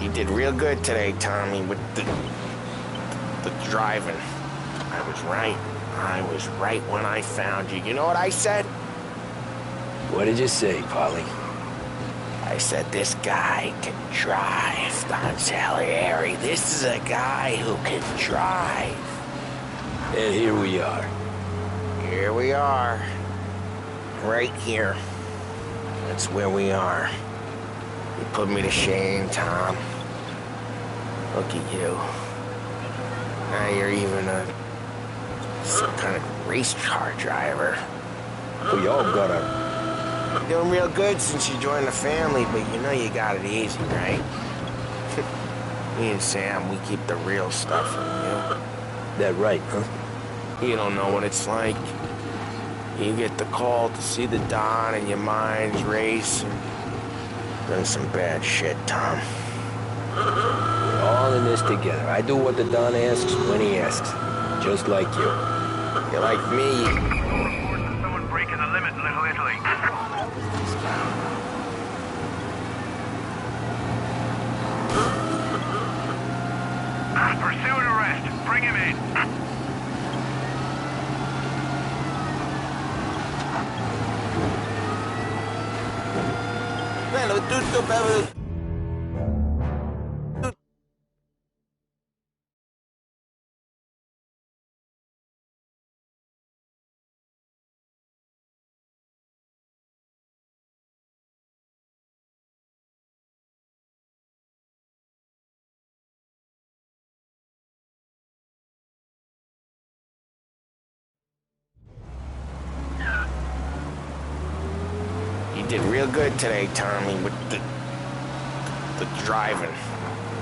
You did real good today, Tommy, with the driving. I was right. I was right when I found you. You know what I said? What did you say, Polly? I said, this guy can drive, Don Salieri. This is a guy who can drive. And here we are. Here we are. Right here. That's where we are. You put me to shame, Tom. Look at you. Now you're even some kind of race car driver. We all gotta... You're doing real good since you joined the family, but you know you got it easy, right? Me and Sam, we keep the real stuff from you. That right, huh? You don't know what it's like. You get the call to see the Don and your minds race and done some bad shit, Tom. We're all in this together. I do what the Don asks when he asks. Just like you. You're like me. Someone breaking the limit in Little Italy. Pursue and arrest. Bring him in. Bello, tutto bello. You did real good today, Tommy, with the driving.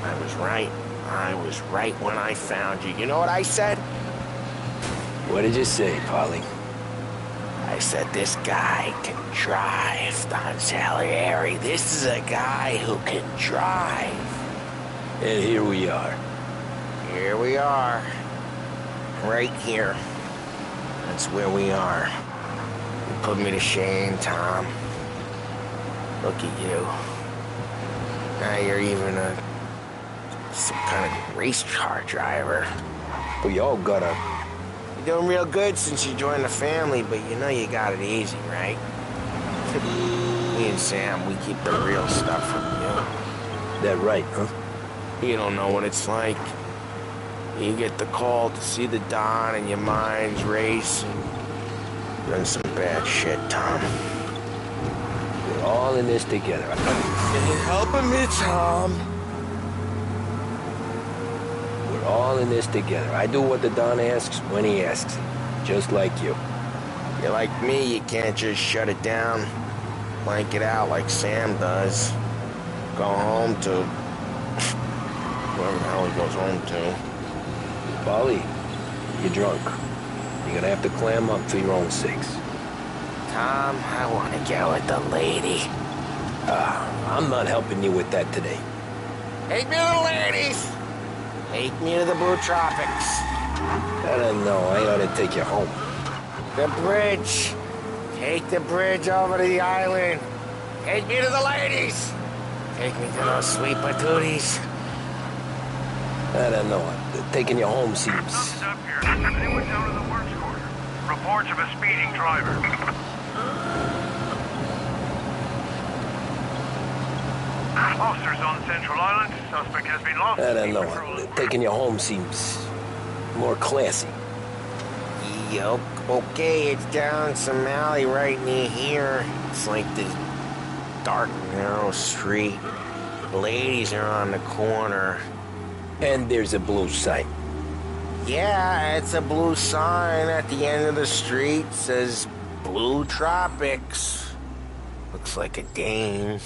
I was right. I was right when I found you. You know what I said? What did you say, Polly? I said, this guy can drive, Don Salieri. This is a guy who can drive. And here we are. Here we are. Right here. That's where we are. You put me to shame, Tom. Look at you. Now you're even some kind of race car driver. We all gotta... You're doing real good since you joined the family, but you know you got it easy, right? Me and Sam, we keep the real stuff from you. That right, huh? You don't know what it's like. You get the call to see the Don and your minds race and done some bad shit, Tom. We're all in this together. You're helping me, Tom. We're all in this together. I do what the Don asks when he asks. Just like you. You're like me, you can't just shut it down, blank it out like Sam does. Go home to whoever the hell he goes home to. Polly, you're drunk. You're gonna have to clam up for your own sakes. Tom, I want to go with the lady. I'm not helping you with that today. Take me to the ladies! Take me to the Blue Tropics. I don't know. I ought to take you home. The bridge. Take the bridge over to the island. Take me to the ladies. Take me to those sweet patooties. I don't know. Taking you home seems... Thumbs up here. Anyone down to the works quarter? Reports of a speeding driver. Officers on Central Island. Suspect has been lost. I don't know. Taking you home seems more classy. Yup. Okay, it's down some alley right near here. It's like this dark, narrow street. The ladies are on the corner. And there's a blue sign. Yeah, it's a blue sign at the end of the street. Says Blue Tropics. Looks like a dame.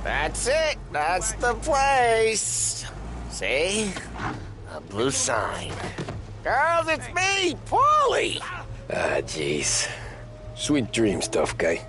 That's it. That's the place. See? A blue sign. Girls, it's me, Paulie. Ah, jeez. Sweet dreams, tough guy.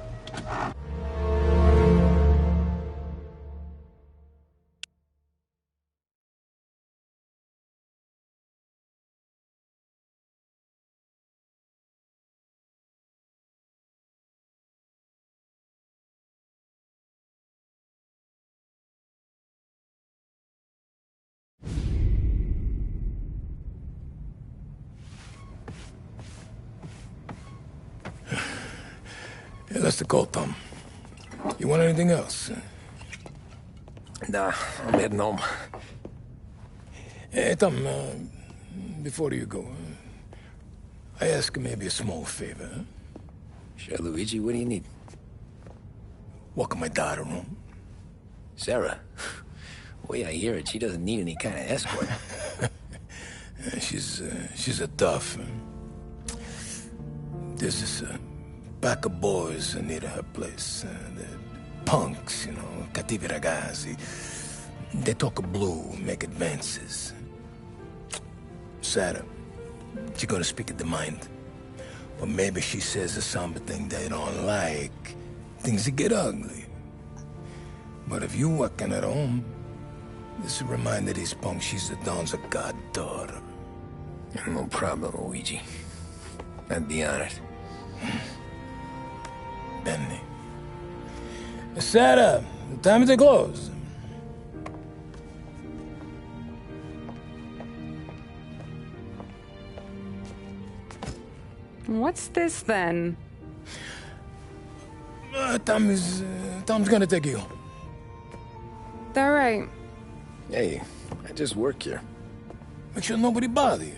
Hey, that's the call, Tom. You want anything else? Nah, I'm heading home. Hey, Tom, before you go, I ask maybe a small favor. Huh? Sure, Luigi, what do you need? Walk my daughter home. Sarah? The way I hear it, she doesn't need any kind of escort. She's a tough. There's this pack of boys near her place. They're punks, you know, cattivi ragazzi. They talk blue, make advances. Sarah, she's gonna speak at the mind. Or maybe she says something they don't like. Things get ugly. But if you walking at home, this will remind these punks she's the Don's a goddaughter. No problem, Luigi. I'd be honored. Benny. Sarah, time to close. What's this then? Tom's gonna take you home. All right. Hey, I just work here. Make sure nobody bother you.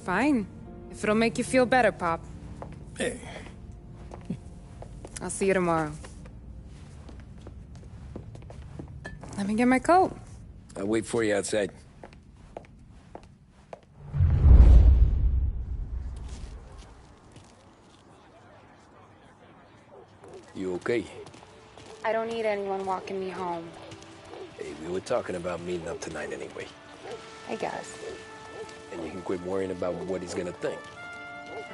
Fine. If it'll make you feel better, Pop. Hey. I'll see you tomorrow. Let me get my coat. I'll wait for you outside. You okay? I don't need anyone walking me home. Hey, we were talking about meeting up tonight anyway. I guess. And you can quit worrying about what he's gonna think.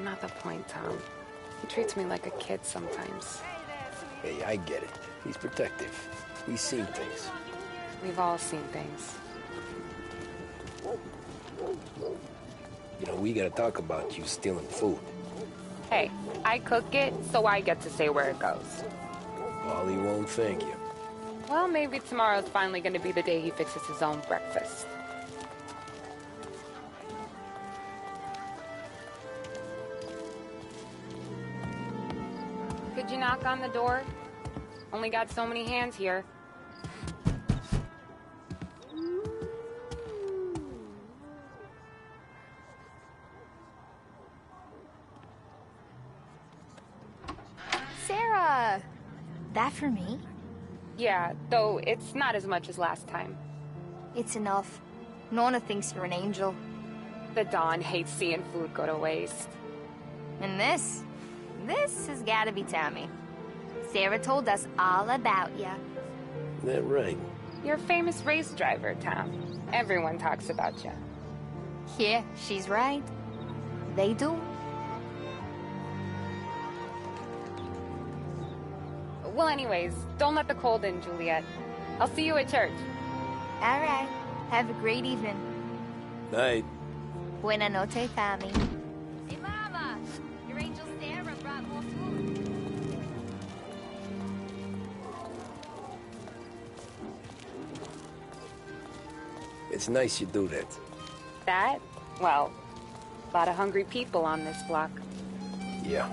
Not the point, Tom. He treats me like a kid sometimes. Hey, I get it. He's protective. He's seen things. We've all seen things. You know, we gotta talk about you stealing food. Hey, I cook it, so I get to say where it goes. Ollie won't thank you. Well, maybe tomorrow's finally gonna be the day he fixes his own breakfast. Could you knock on the door? Only got so many hands here. Sarah! That for me? Yeah, though it's not as much as last time. It's enough. Nona thinks you're an angel. The Don hates seeing food go to waste. And this has gotta be Tammy. Sarah told us all about ya. That right? You're a famous race driver, Tom. Everyone talks about you. Yeah, she's right. They do. Well, anyways, don't let the cold in, Juliet. I'll see you at church. All right. Have a great evening. Night. Buena noche, Tammy. Hey, Mama! Your angel Sarah brought more food. It's nice you do that. That? Well, a lot of hungry people on this block. Yeah.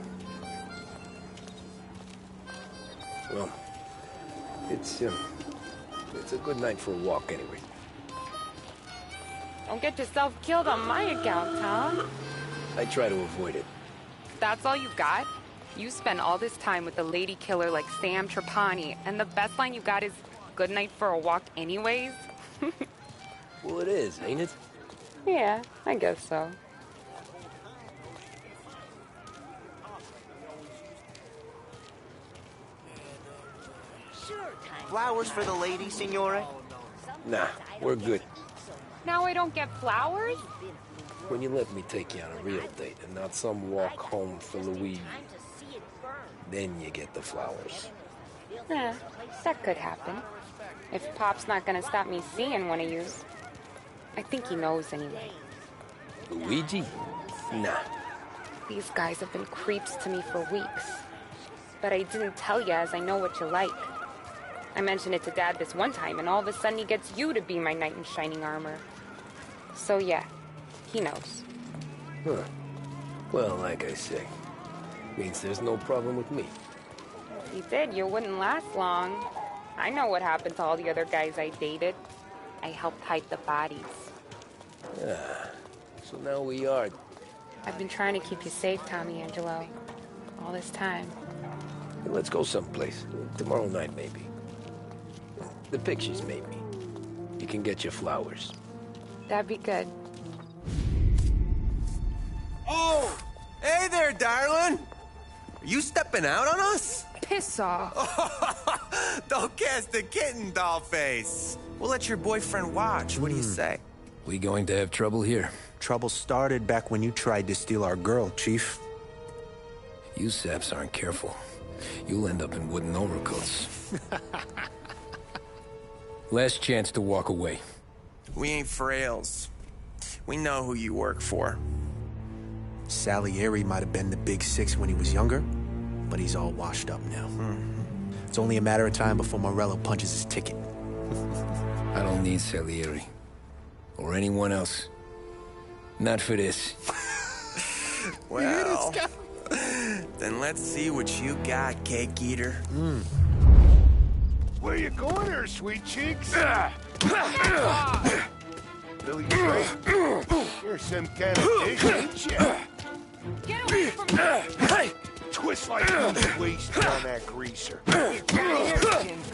Well, it's a good night for a walk anyway. Don't get yourself killed on my account, Tom. I try to avoid it. That's all you got? You spend all this time with a lady killer like Sam Trapani, and the best line you got is, good night for a walk anyways? Well, it is, ain't it? Yeah, I guess so. Flowers for the lady, Signore? Nah, we're good. Now I don't get flowers? When you let me take you on a real date and not some walk home for Luigi, then you get the flowers. Yeah, that could happen. If Pop's not gonna stop me seeing one of yous. I think he knows anyway. Luigi? Nah. These guys have been creeps to me for weeks. But I didn't tell you as I know what you like. I mentioned it to Dad this one time, and all of a sudden he gets you to be my knight in shining armor. So yeah, he knows. Huh. Well, like I say, Means there's no problem with me. If you did, you wouldn't last long. I know what happened to all the other guys I dated. I helped hide the bodies. Ah, so now we are... I've been trying to keep you safe, Tommy Angelo. All this time. Let's go someplace. Tomorrow night, maybe. The pictures, maybe. You can get your flowers. That'd be good. Oh! Hey there, darling! Are you stepping out on us? Piss off. Don't cast the kitten, dollface. We'll let your boyfriend watch. What do you say? We going to have trouble here. Trouble started back when you tried to steal our girl, Chief. You saps aren't careful. You'll end up in wooden overcoats. Last chance to walk away. We ain't frails. We know who you work for. Salieri might have been the big six when he was younger, but he's all washed up now. It's only a matter of time before Morello punches his ticket. I don't need Salieri. Or anyone else. Not for this. Well, then let's see what you got, cake eater. Where you going there, sweet cheeks? Billy Ray, you're some kind of dish, ain't you? Get away from me! Twist like who's wasted on that greaser. We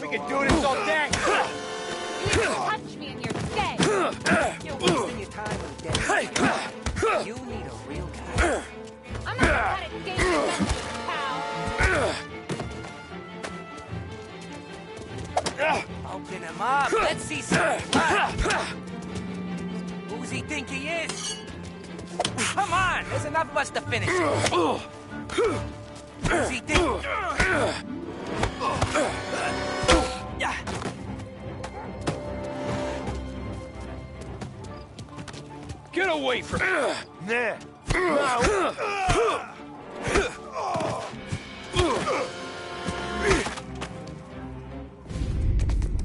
can do this all day. You touch me and you're dead! You're wasting your time with Dad. You need a real guy. I'm not gonna let it game against you, pal. Open him up. Let's see some blood. Who's he think he is? Come on, there's enough of us to finish. Who's he think? Get away from me! Nah.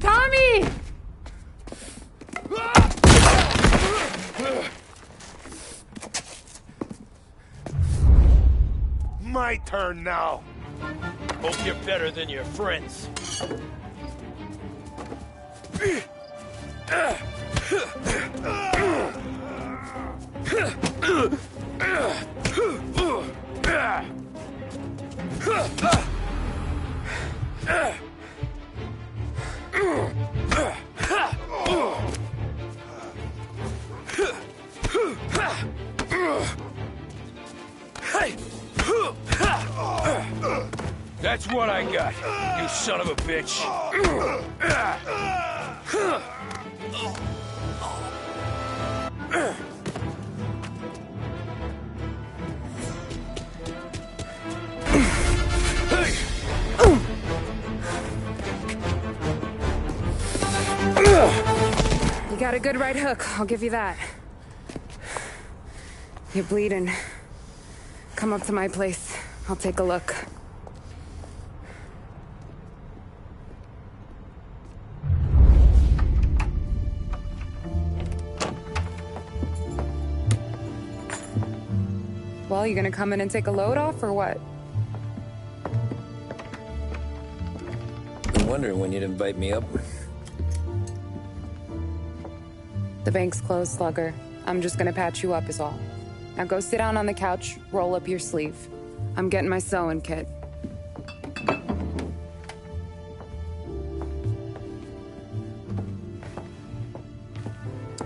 Tommy! My turn now. Hope you're better than your friends. That's what I got, you son of a bitch. You got a good right hook, I'll give you that. You're bleeding. Come up to my place. I'll take a look. Well, you gonna come in and take a load off, or what? Been wondering when you'd invite me up. The bank's closed, Slugger. I'm just gonna patch you up is all. Now go sit down on the couch, roll up your sleeve. I'm getting my sewing kit.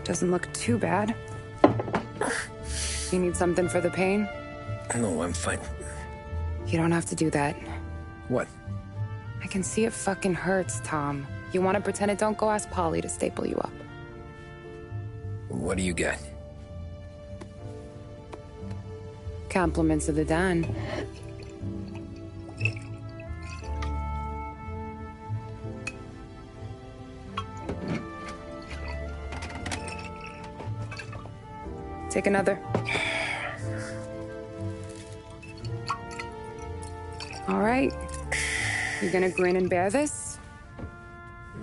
Doesn't look too bad. You need something for the pain? No, I'm fine. You don't have to do that. What? I can see it fucking hurts, Tom. You want to pretend it? Don't go ask Polly to staple you up. What do you got? Compliments of the Don. Take another. All right. You gonna grin and bear this?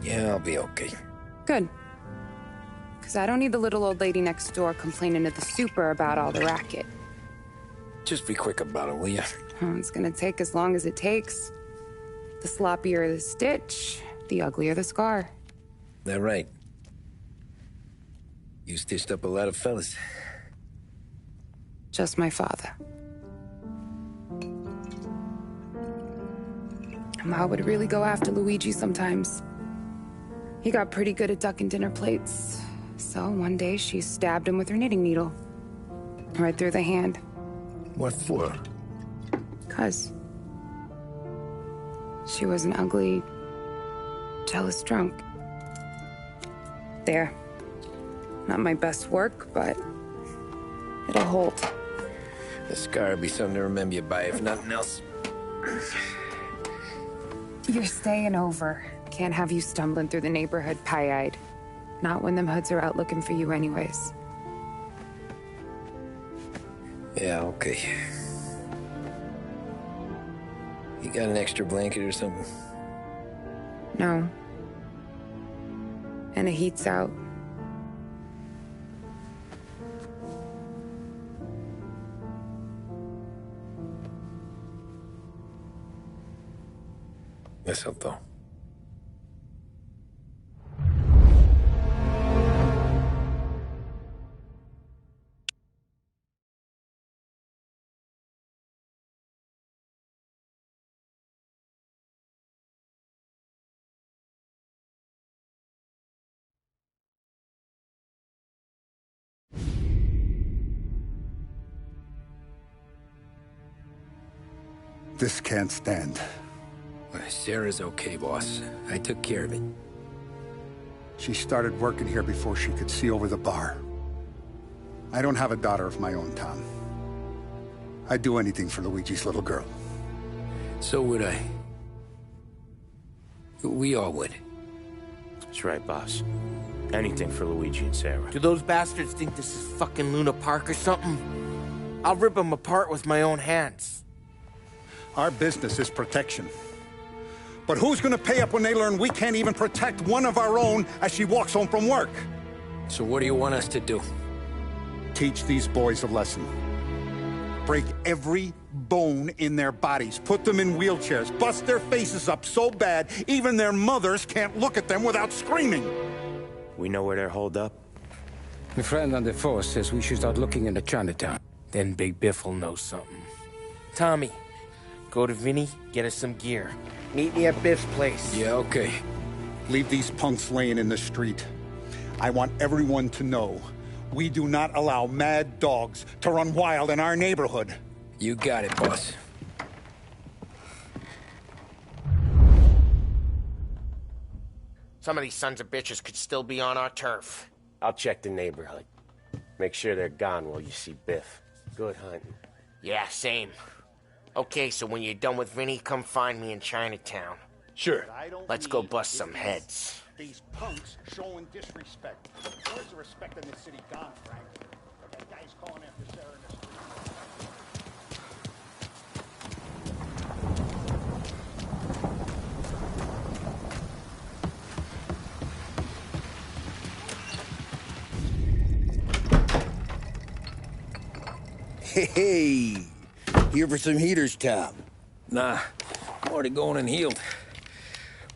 Yeah, I'll be okay. Good. Because I don't need the little old lady next door complaining to the super about all the racket. Just be quick about it, will ya? It's gonna take as long as it takes. The sloppier the stitch, the uglier the scar. That right? You stitched up a lot of fellas. Just my father. Ma would really go after Luigi sometimes. He got pretty good at ducking dinner plates. So one day she stabbed him with her knitting needle. Right through the hand. What for? 'Cause she was an ugly, jealous drunk. There. Not my best work, but it'll hold. The scar will be something to remember you by, if nothing else. You're staying over. Can't have you stumbling through the neighborhood pie-eyed. Not when them hoods are out looking for you anyways. Yeah, okay. You got an extra blanket or something? No. And the heat's out. That's up, though. This can't stand. Sarah's okay, boss. I took care of it. She started working here before she could see over the bar. I don't have a daughter of my own, Tom. I'd do anything for Luigi's little girl. So would I. We all would. That's right, boss. Anything for Luigi and Sarah. Do those bastards think this is fucking Luna Park or something? I'll rip them apart with my own hands. Our business is protection. But who's gonna pay up when they learn we can't even protect one of our own as she walks home from work? So what do you want us to do? Teach these boys a lesson. Break every bone in their bodies. Put them in wheelchairs. Bust their faces up so bad, even their mothers can't look at them without screaming. We know where they're holed up? My friend on the force says we should start looking into Chinatown. Then Big Biff will know something. Tommy, go to Vinny, get us some gear. Meet me at Biff's place. Yeah, okay. Leave these punks laying in the street. I want everyone to know we do not allow mad dogs to run wild in our neighborhood. You got it, boss. Some of these sons of bitches could still be on our turf. I'll check the neighborhood. Make sure they're gone while you see Biff. Good hunting. Yeah, same. Okay, so when you're done with Vinny, come find me in Chinatown. Sure. Let's go bust some heads. These punks showing disrespect. Where's the respect in this city gone, Frank? That guy's calling after Sarah in the street. Hey, here for some heaters, Tom? Nah, I'm already going and healed.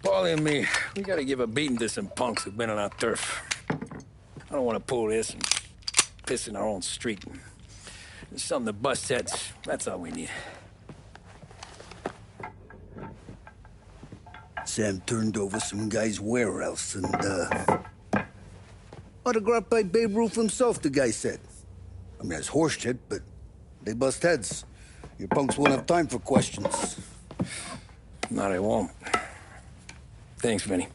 Paulie and me, we gotta give a beating to some punks who've been on our turf. I don't want to pull this and piss in our own street. There's something to bust heads. That's all we need. Sam turned over some guy's warehouse and, autographed by Babe Ruth himself, the guy said. I mean, that's horse shit, but they bust heads. Your punks won't have time for questions. No, they won't. Thanks, Vinny.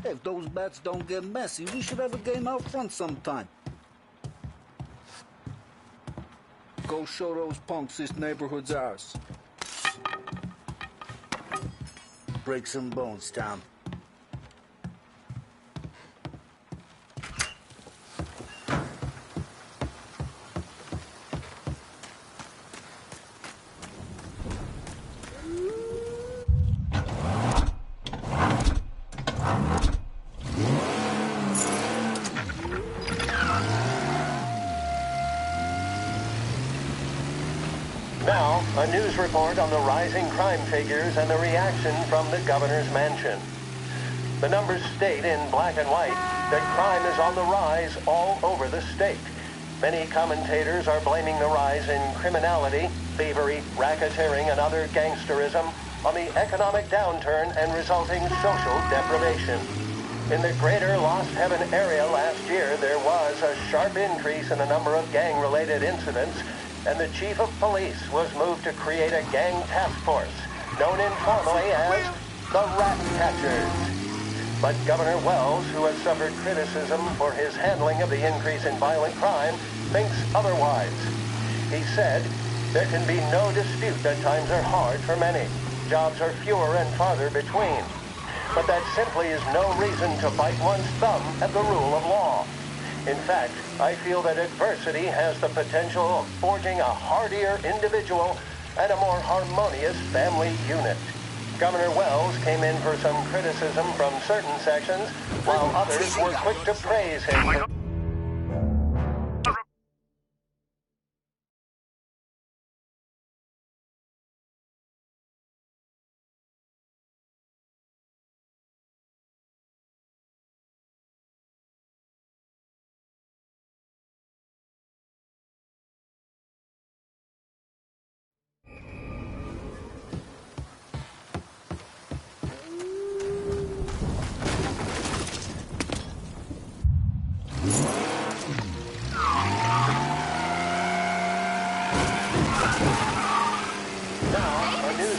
If those bats don't get messy, we should have a game out front sometime. Go show those punks this neighborhood's ours. Break some bones, Tom. Now, a news report on the rising crime figures and the reaction from the governor's mansion. The numbers state in black and white that crime is on the rise all over the state. Many commentators are blaming the rise in criminality, thievery, racketeering, and other gangsterism on the economic downturn and resulting social deprivation. In the greater Lost Heaven area last year, there was a sharp increase in the number of gang-related incidents, and the chief of police was moved to create a gang task force, known informally as the Rat Catchers. But Governor Wells, who has suffered criticism for his handling of the increase in violent crime, thinks otherwise. He said, "There can be no dispute that times are hard for many. Jobs are fewer and farther between. But that simply is no reason to bite one's thumb at the rule of law. In fact, I feel that adversity has the potential of forging a hardier individual and a more harmonious family unit." Governor Wells came in for some criticism from certain sections, while others were quick to praise him.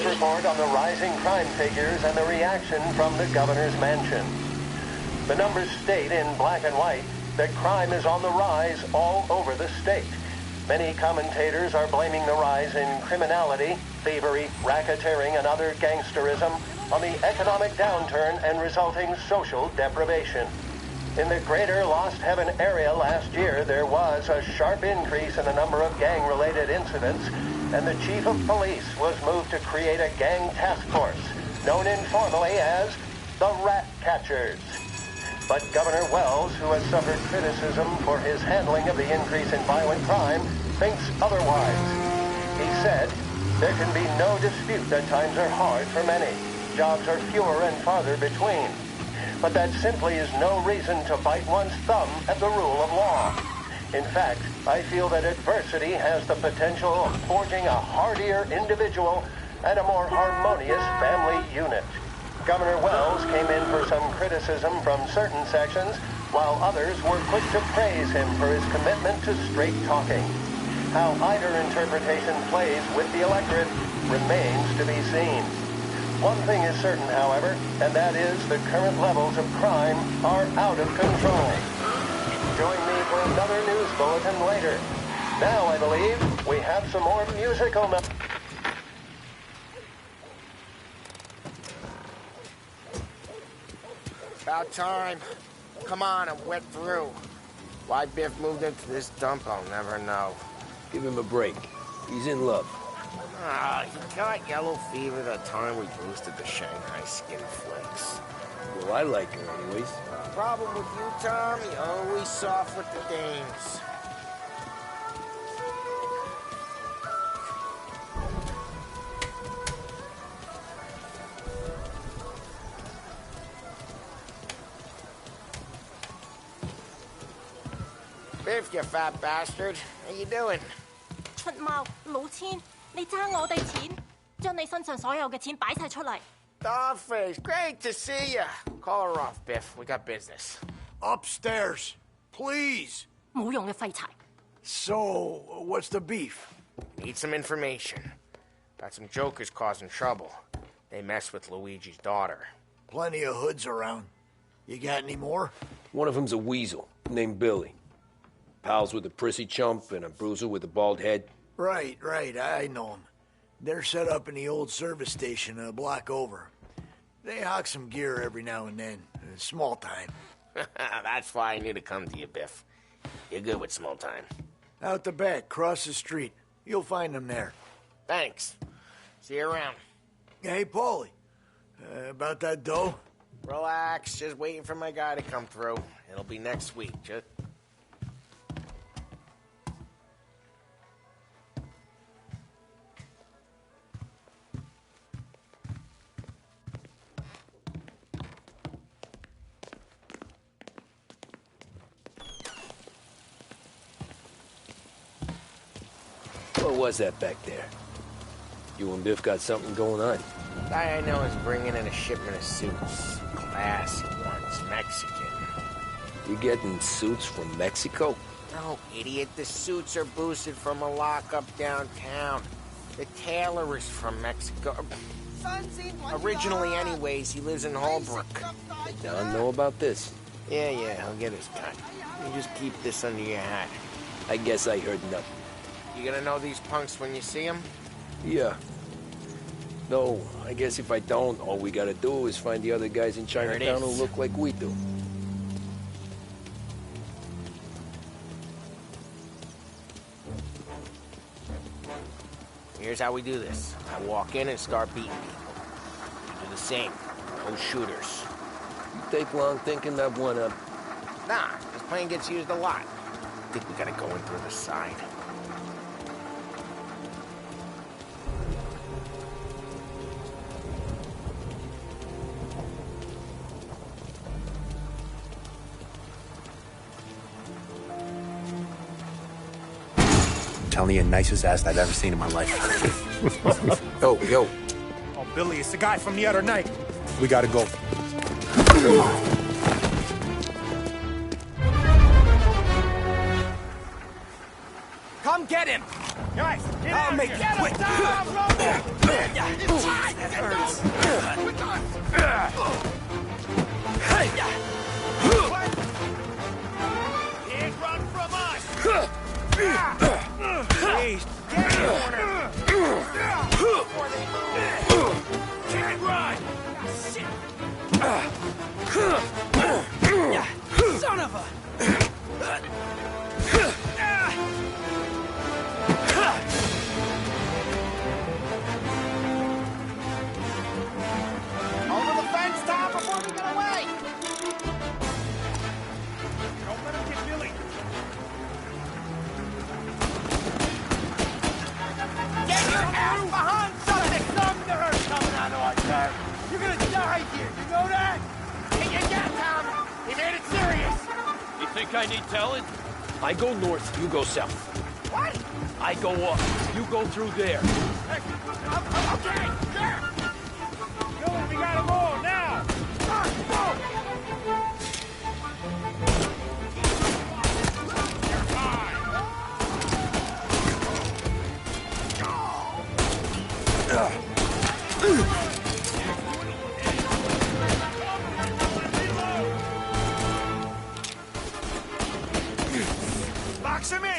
Report on the rising crime figures and the reaction from the governor's mansion. The numbers state in black and white that crime is on the rise all over the state. Many commentators are blaming the rise in criminality, thievery, racketeering, and other gangsterism on the economic downturn and resulting social deprivation. In the greater Lost Heaven area last year, there was a sharp increase in the number of gang-related incidents, and the chief of police was moved to create a gang task force, known informally as the Rat Catchers. But Governor Wells, who has suffered criticism for his handling of the increase in violent crime, thinks otherwise. He said, "There can be no dispute that times are hard for many. Jobs are fewer and farther between. But that simply is no reason to bite one's thumb at the rule of law. In fact, I feel that adversity has the potential of forging a hardier individual and a more harmonious family unit." Governor Wells came in for some criticism from certain sections, while others were quick to praise him for his commitment to straight talking. How either interpretation plays with the electorate remains to be seen. One thing is certain, however, and that is the current levels of crime are out of control. Join me for another news bulletin later. Now, I believe, we have some more musical numbers. About time. Come on, I'm wet through. Why Biff moved into this dump, I'll never know. Give him a break. He's in love. He got yellow fever the time we boosted the Shanghai skin flakes. Well, I like her anyways. Problem with you, Tom, you're always soft with the dames. Biff, you fat bastard. How you doing? 出貓老千，你爭我哋錢，將你身上所有嘅錢擺晒出嚟。Dollface, great to see you. Call her off, Biff. We got business. Upstairs, please. 冇用嘅廢柴。So, what's the beef? Need some information. Got some jokers causing trouble. They mess with Luigi's daughter. Plenty of hoods around. You got any more? One of them's a weasel named Billy. Pals with a prissy chump and a bruiser with a bald head. Right, I know them. They're set up in the old service station a block over. They hawk some gear every now and then. Small time. That's why I knew to come to you, Biff. You're good with small time. Out the back, cross the street. You'll find them there. Thanks. See you around. Hey, Paulie. About that dough? Relax. Just waiting for my guy to come through. It'll be next week. Just... What was that back there? You and Biff got something going on? Guy I know is bringing in a shipment of suits. Classy ones, Mexican. You getting suits from Mexico? No, idiot. The suits are boosted from a lockup downtown. The tailor is from Mexico. Originally, anyways, he lives in Holbrook. Did Don know about this? Yeah, he'll get his cut. You just keep this under your hat. I guess I heard nothing. You gonna know these punks when you see them? Yeah. No, I guess if I don't, all we gotta do is find the other guys in Chinatown who look like we do. Here's how we do this. I walk in and start beating people. You do the same. No shooters. You take long thinking that one up. Nah, this plane gets used a lot. I think we gotta go in through the side. Telling you, nicest ass I've ever seen in my life. Yo. Oh, Billy, it's the guy from the other night. We gotta go. Come get him! Guys, get I'll out make here. it quick. Can't run from us! Please, get in order! Can't run! Shit! Son of a... Over the fence, Tom, before we get away! Don't let him get Billy! Get your ass behind something! Something hurts coming onto our turf! You're gonna die here, you know that? Get your gun, Tom! He made it serious! You think I need telling? I go north, you go south. What? I go up, you go through there. Okay, sure! Billy, we gotta go now! Box him in!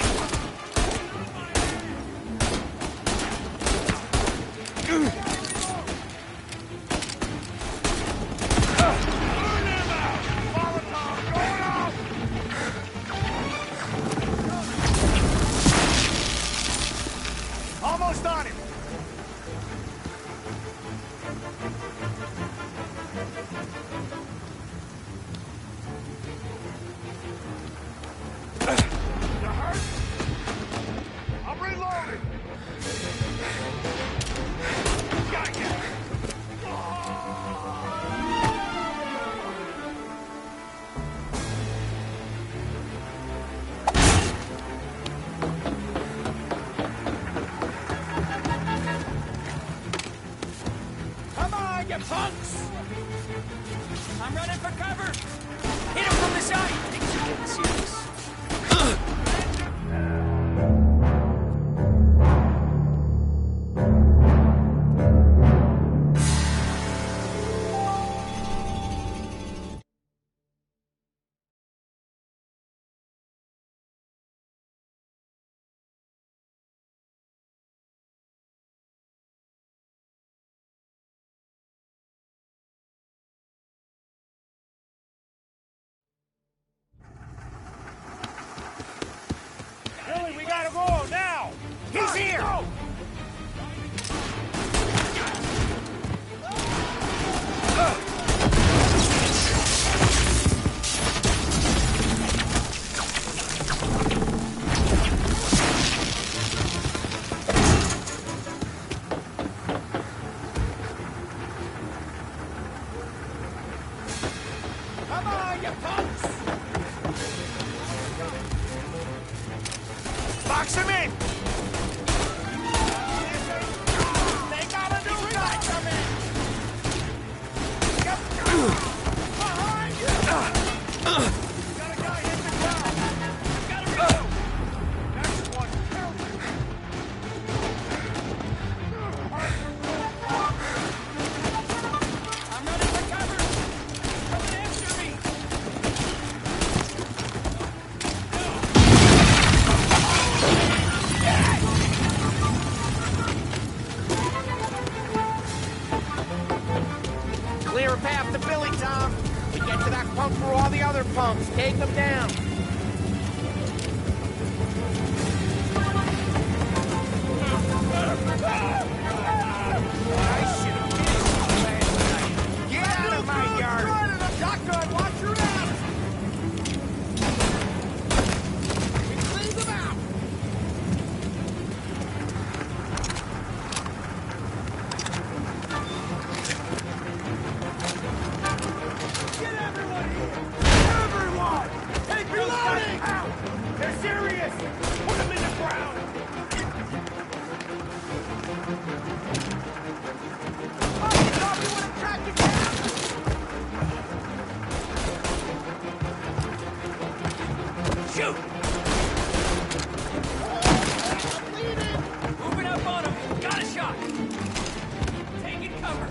Clear a path to Billy, Tom. We get to that pump through all the other pumps. Take them down. Get out of my yard! Shotgun, watch your ass! We cleaned them out! Get everyone here! Everyone! Take those guys out! They're serious! Put them in the ground! Oh, you thought we would have tracked you down? Shoot! Moving up on him. Got a shot. Taking cover.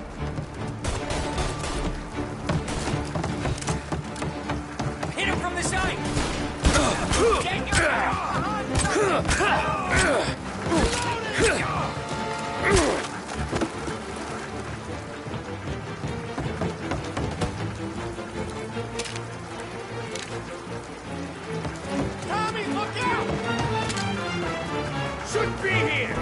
Hit him from the side. Take your Tommy, look out! Should be here!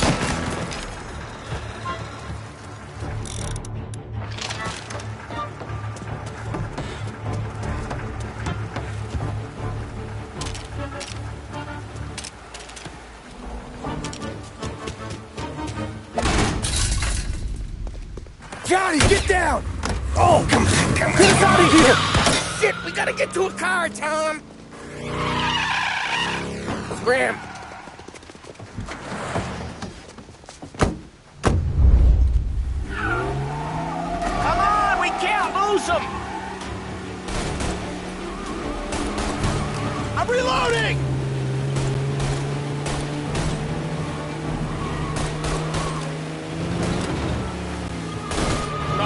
Johnny, get down! Oh, come on. Get us out of here! Shit, we gotta get to a car, Tom! Scram! Come on, we can't lose him! I'm reloading!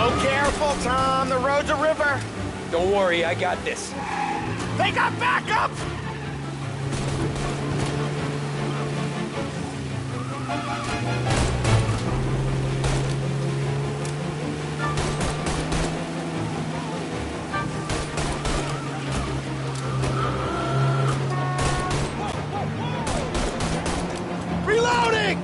Oh, careful, Tom. The road's a river. Don't worry, I got this. They got backup! Reloading!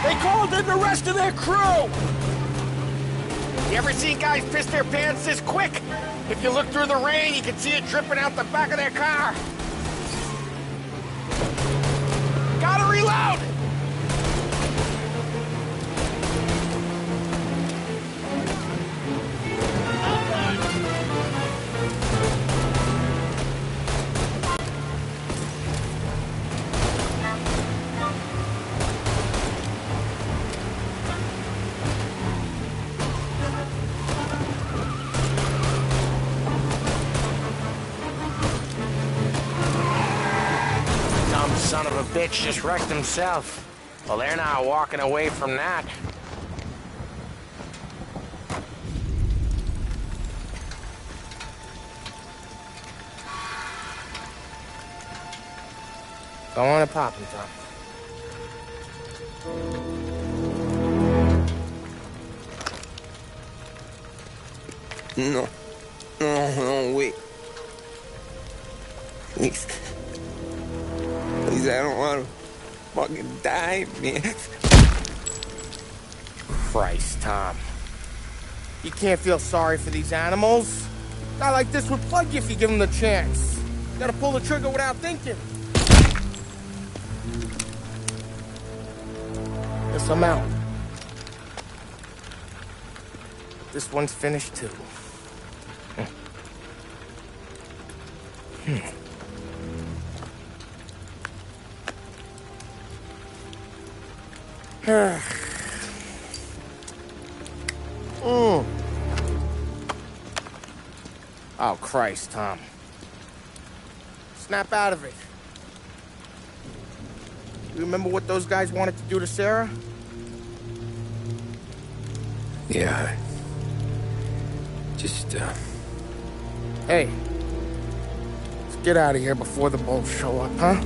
They called in the rest of their crew! You ever seen guys piss their pants this quick? If you look through the rain, you can see it dripping out the back of their car. Gotta reload! Dumb son of a bitch just wrecked himself. Well, they're not walking away from that. Go on and pop him, Tom. No. No, wait. Please. Please, I don't want to fucking die, man. Christ, Tom. You can't feel sorry for these animals. A guy like this would plug you if you give him the chance. You gotta pull the trigger without thinking. Guess I'm out. this one's finished too. Oh, Christ, Tom. Snap out of it. You remember what those guys wanted to do to Sarah? Yeah. Just, Hey. Let's get out of here before the bulls show up, huh?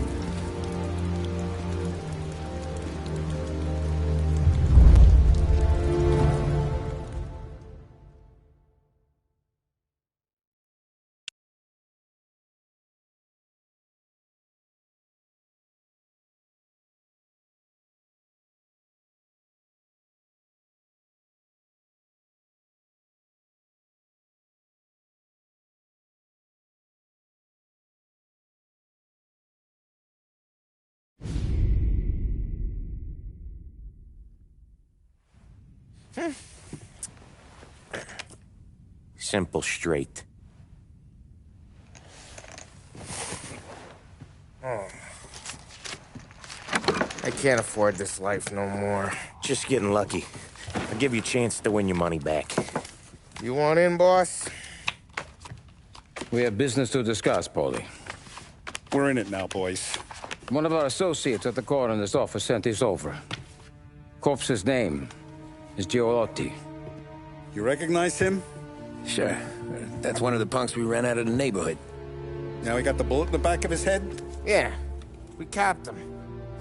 Simple, straight. I can't afford this life no more. Just getting lucky. I'll give you a chance to win your money back. You want in, boss? We have business to discuss, Paulie. We're in it now, boys. One of our associates at the coroner's office sent this over. Corpse's name is Giolotti. You recognize him? Sure. That's one of the punks we ran out of the neighborhood. Now he got the bullet in the back of his head? Yeah. We capped him.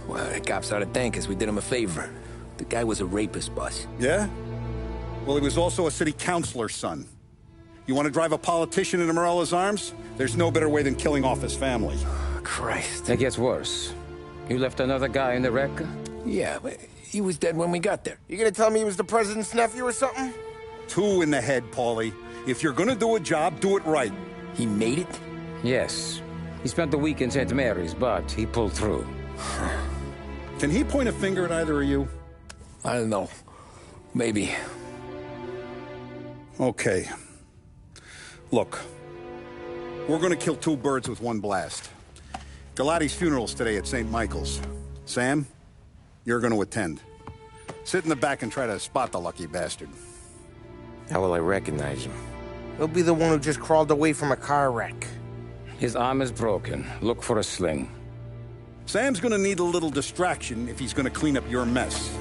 Well, the cops ought to thank us. We did him a favor. The guy was a rapist, boss. Yeah? Well, he was also a city councilor's son. You want to drive a politician into Morella's arms? There's no better way than killing off his family. Oh, Christ. It gets worse. You left another guy in the wreck? Yeah, but he was dead when we got there. You gonna tell me he was the president's nephew or something? 2 in the head, Paulie. If you're gonna do a job, do it right. He made it? Yes. He spent the week in St. Mary's, but he pulled through. Can he point a finger at either of you? I don't know. Maybe. Okay. Look. We're gonna kill 2 birds with one blast. Galati's funeral's today at St. Michael's. Sam, you're gonna attend. Sit in the back and try to spot the lucky bastard. How will I recognize him? He'll be the one who just crawled away from a car wreck. His arm is broken. Look for a sling. Sam's gonna need a little distraction if he's gonna clean up your mess.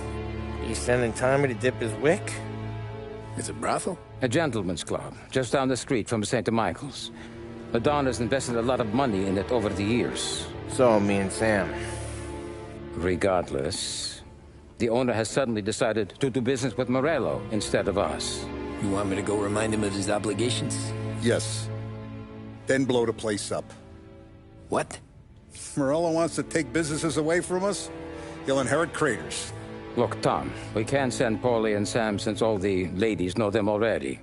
You sending Tommy to dip his wick? It's a brothel? A gentleman's club, just down the street from St. Michael's. The Don has invested a lot of money in it over the years. So, me and Sam. Regardless, the owner has suddenly decided to do business with Morello instead of us. You want me to go remind him of his obligations? Yes. Then blow the place up. What? Morello wants to take businesses away from us? He'll inherit craters. Look, Tom, we can't send Paulie and Sam since all the ladies know them already.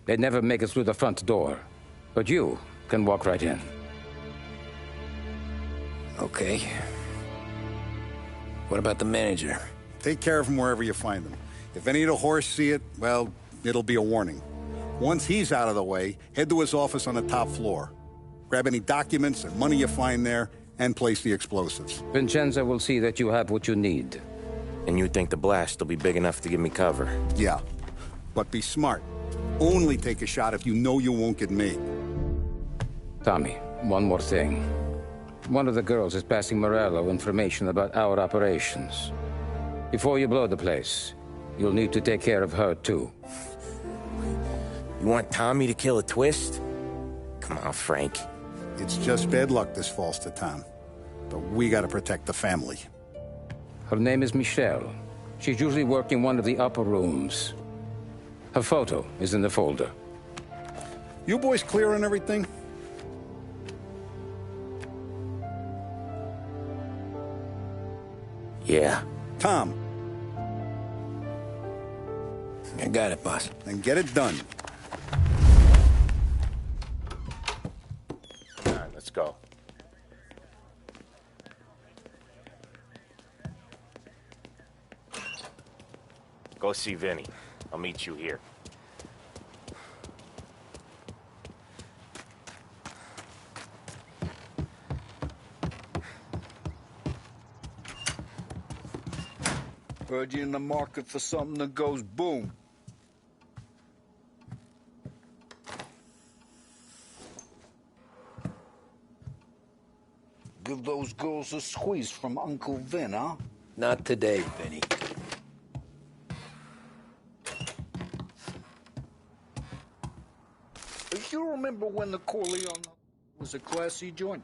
They'd never make it through the front door. But you can walk right in. Okay. What about the manager? Take care of him wherever you find him. If any of the whores see it, well, it'll be a warning. Once he's out of the way, head to his office on the top floor. Grab any documents and money you find there, and place the explosives. Vincenzo will see that you have what you need. And you think the blast will be big enough to give me cover? Yeah. But be smart. Only take a shot if you know you won't get made. Tommy, one more thing. One of the girls is passing Morello information about our operations. Before you blow the place, you'll need to take care of her, too. You want Tommy to kill a twist? Come on, Frank. It's just bad luck this falls to Tom. But we gotta protect the family. Her name is Michelle. She's usually working one of the upper rooms. Her photo is in the folder. You boys clear on everything? Yeah. Tom. I got it, boss. Then get it done. All right, let's go. Go see Vinny. I'll meet you here. Heard you in the market for something that goes boom. Give those girls a squeeze from Uncle Vin, huh? Not today, Vinny. You remember when the Corleone was a classy joint?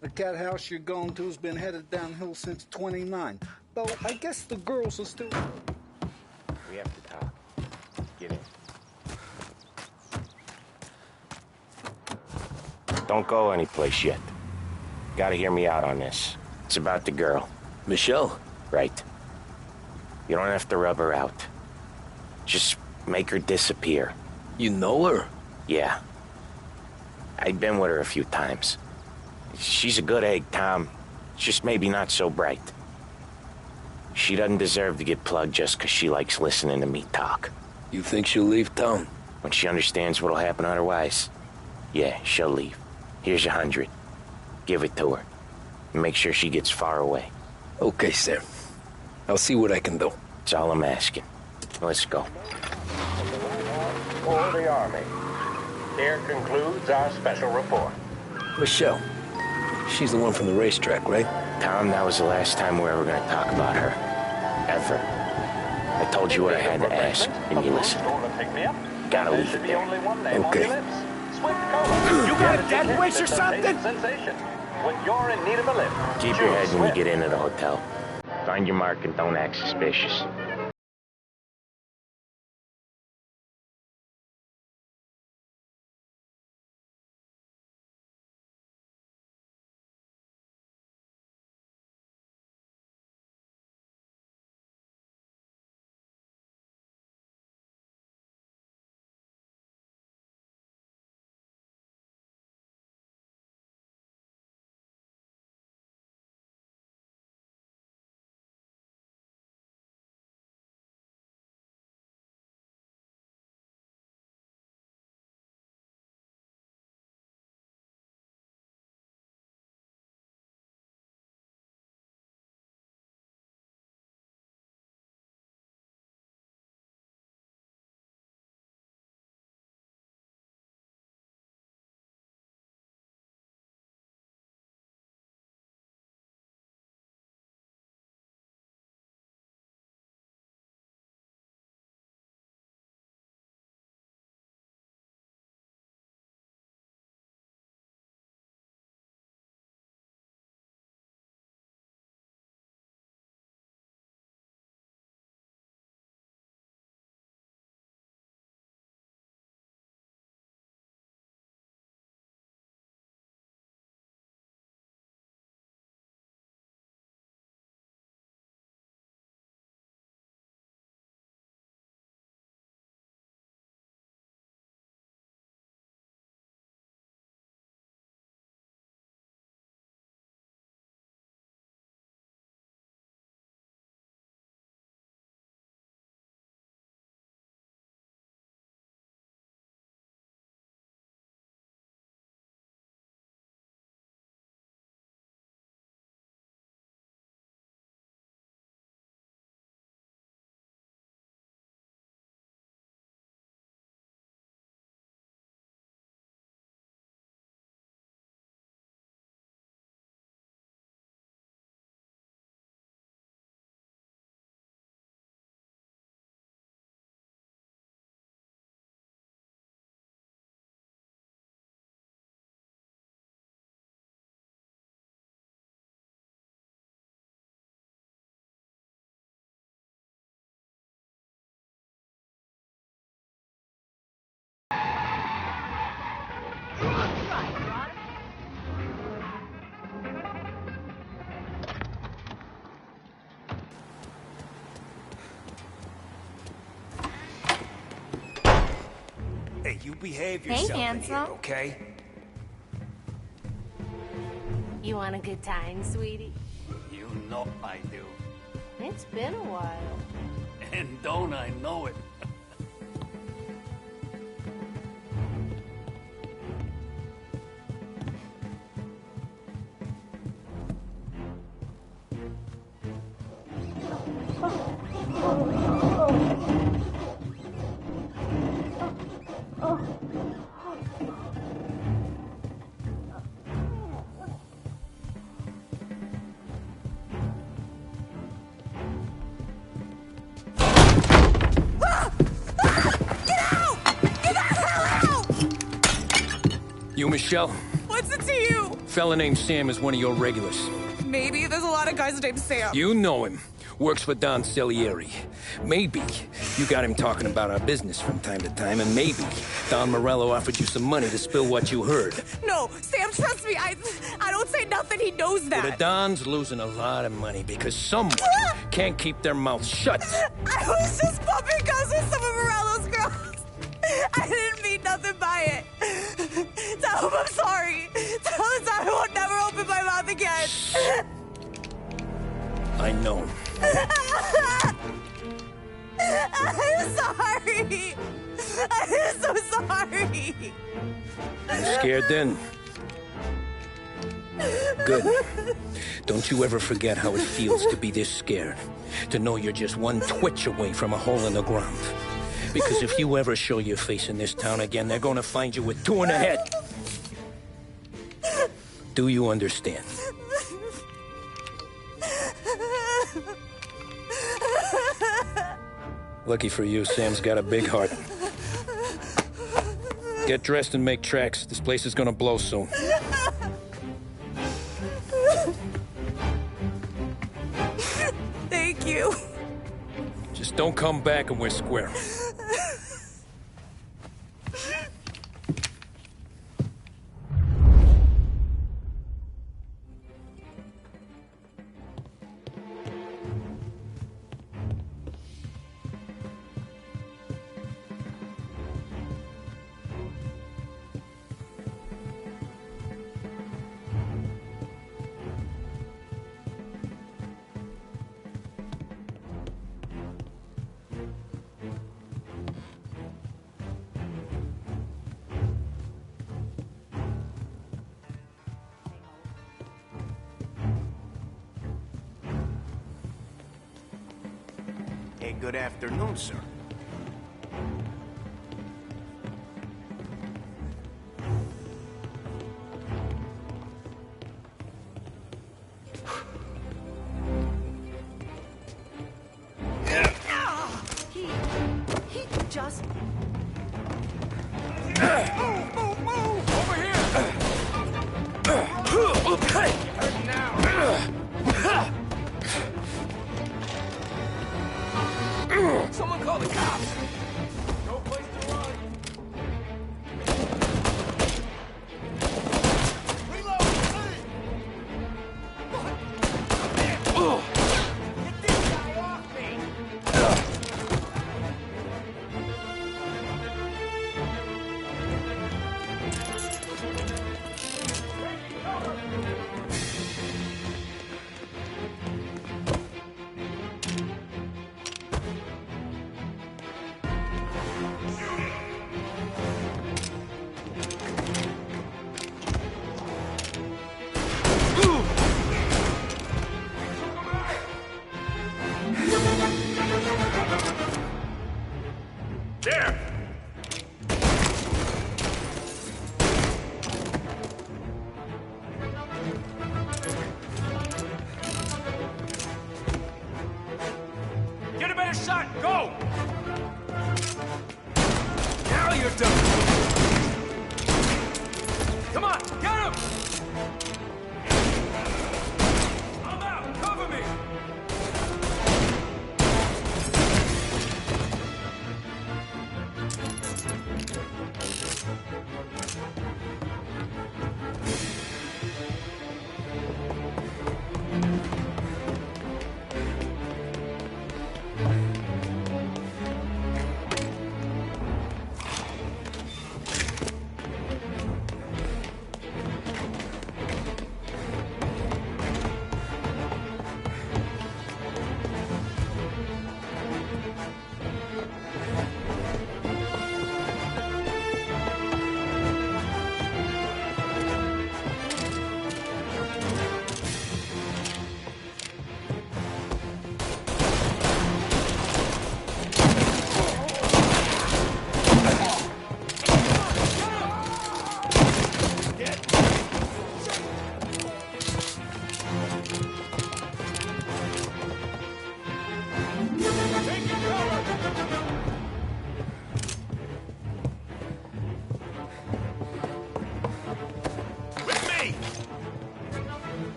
The cat house you're going to's been headed downhill since 29. Though I guess the girls are still... We have to talk. Get in. Don't go anyplace yet. Gotta hear me out on this. It's about the girl. Michelle? Right. You don't have to rub her out. Just make her disappear. You know her? Yeah. I've been with her a few times. She's a good egg, Tom. Just maybe not so bright. She doesn't deserve to get plugged just 'cause she likes listening to me talk. You think she'll leave town? When she understands what'll happen otherwise, yeah, she'll leave. Here's 100. Give it to her. And make sure she gets far away. Okay, Sam. I'll see what I can do. That's all I'm asking. Let's go. For the Army. Here concludes our special report. Michelle. She's the one from the racetrack, right? Tom, that was the last time we're ever gonna talk about her. Ever. I told you what I had to ask, and you listened. Gotta leave it there. Okay. You got a death wish or something? When you're in need of a lift, Keep your head when you get into the hotel. Find your mark and don't act suspicious. Hey, you behave Hey, yourself in handsome. here, okay? You want a good time, sweetie? You know I do. It's been a while. And don't I know it? You, Michelle? What's it to you? Fella named Sam is one of your regulars. Maybe there's a lot of guys named Sam. You know him. Works for Don Celieri. Maybe you got him talking about our business from time to time, and maybe Don Morello offered you some money to spill what you heard. No, Sam, trust me. I don't say nothing. He knows that. Well, the Don's losing a lot of money because someone can't keep their mouth shut. I was just bumping guns with some of Morello's girls. I didn't mean nothing by it. Tell him I'm sorry. Tell him I won't never open my mouth again. I know. I'm sorry. I'm so sorry. You scared then? Good. Don't you ever forget how it feels to be this scared. To know you're just one twitch away from a hole in the ground. Because if you ever show your face in this town again, they're gonna find you with 2 in the head. Do you understand? Lucky for you, Sam's got a big heart. Get dressed and make tracks. This place is gonna blow soon. Thank you. Just don't come back and we're square. Hey, good afternoon, sir. He just... Move, move, move! Over here! Okay! Hurt now! Someone call the cops! No place to run! Reload! Get this guy off me! There! Get a better shot! Go! Now you're done! Come on, get him! I'm out! Cover me!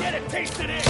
Get a taste of this!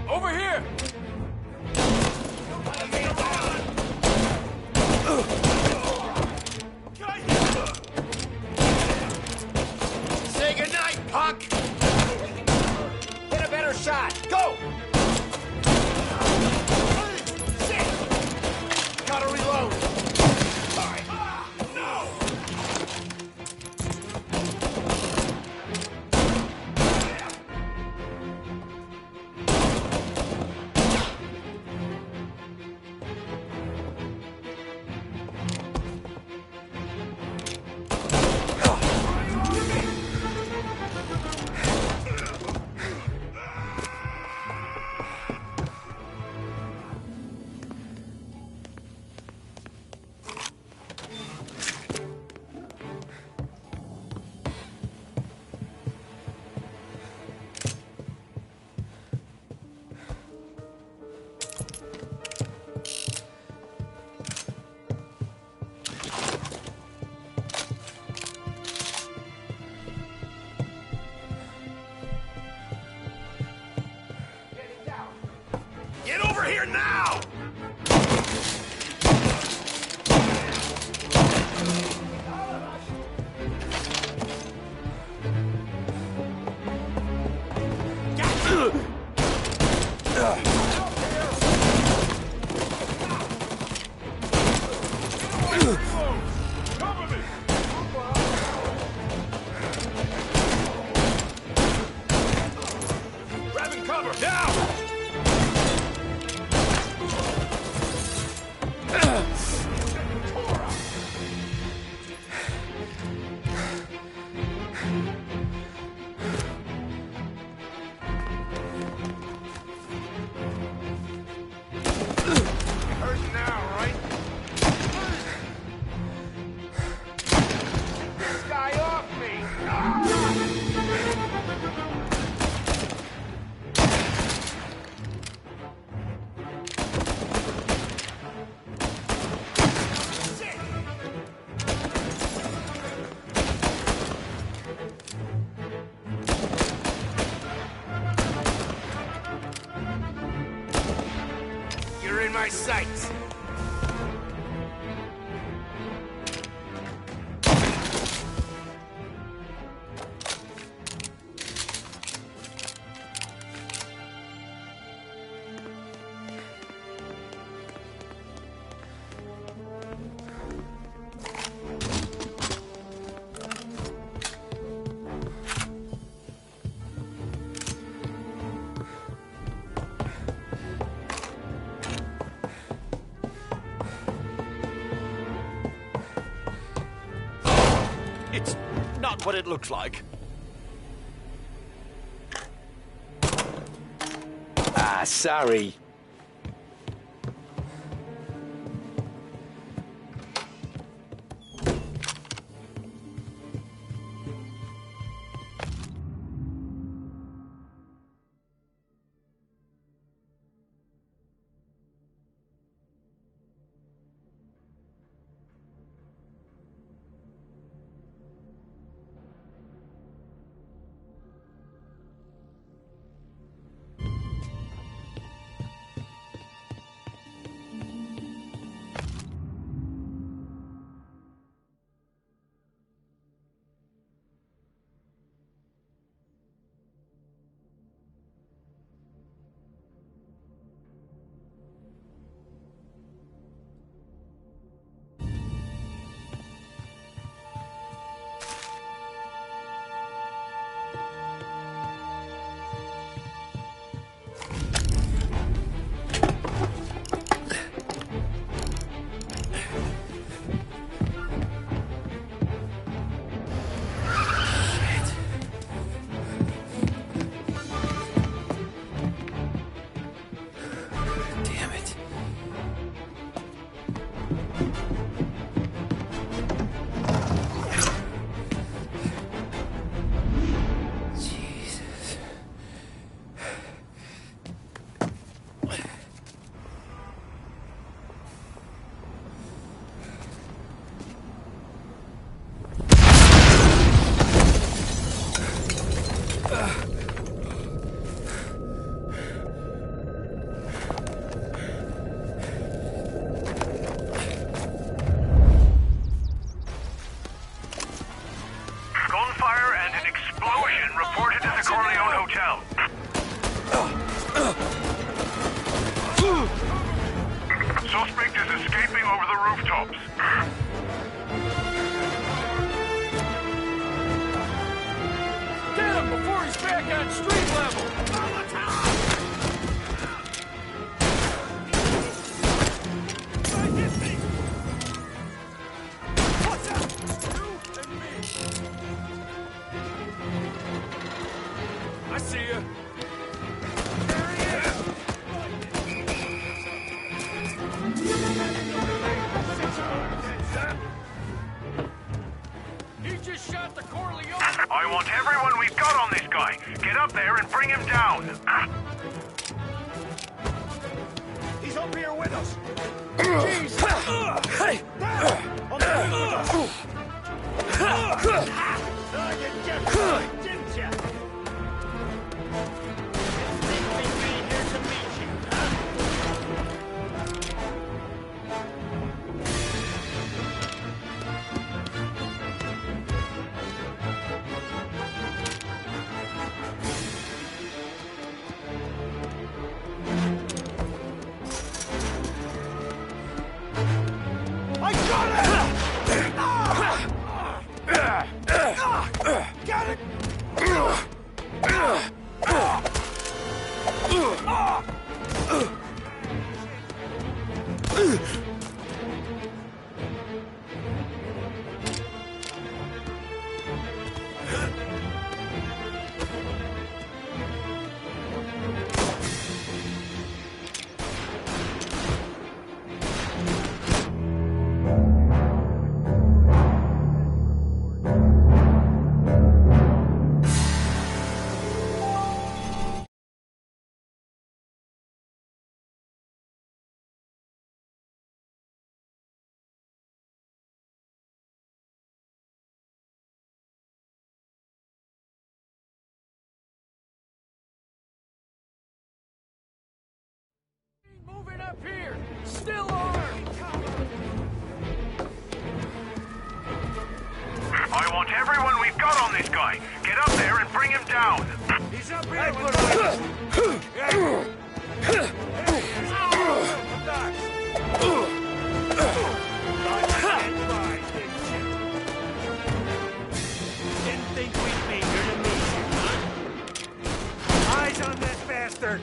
Over here! Say goodnight, punk! Hit a better shot! Go! Gotta reload! No! Get over here now! Grabbing cover! Now! Hurt now, right? This guy off me! You're in my sights. It's not what it looks like. Ah, sorry. Suspect is escaping over the rooftops. Get him before he's back on street level! I see you. He just shot the Corleone. I want everyone we've got on this guy. Get up there and bring him down. He's up here with us. Jeez. Hey! On the roof with us. You just tried, didn't ya? Didn't think we'd be here to meet you, huh? I got it! Got it! Moving up here! Still armed! I want everyone we've got on this guy. Get up there and bring him down. He's up here with us. Didn't think we'd be here to meet you, huh? Eyes on this bastard!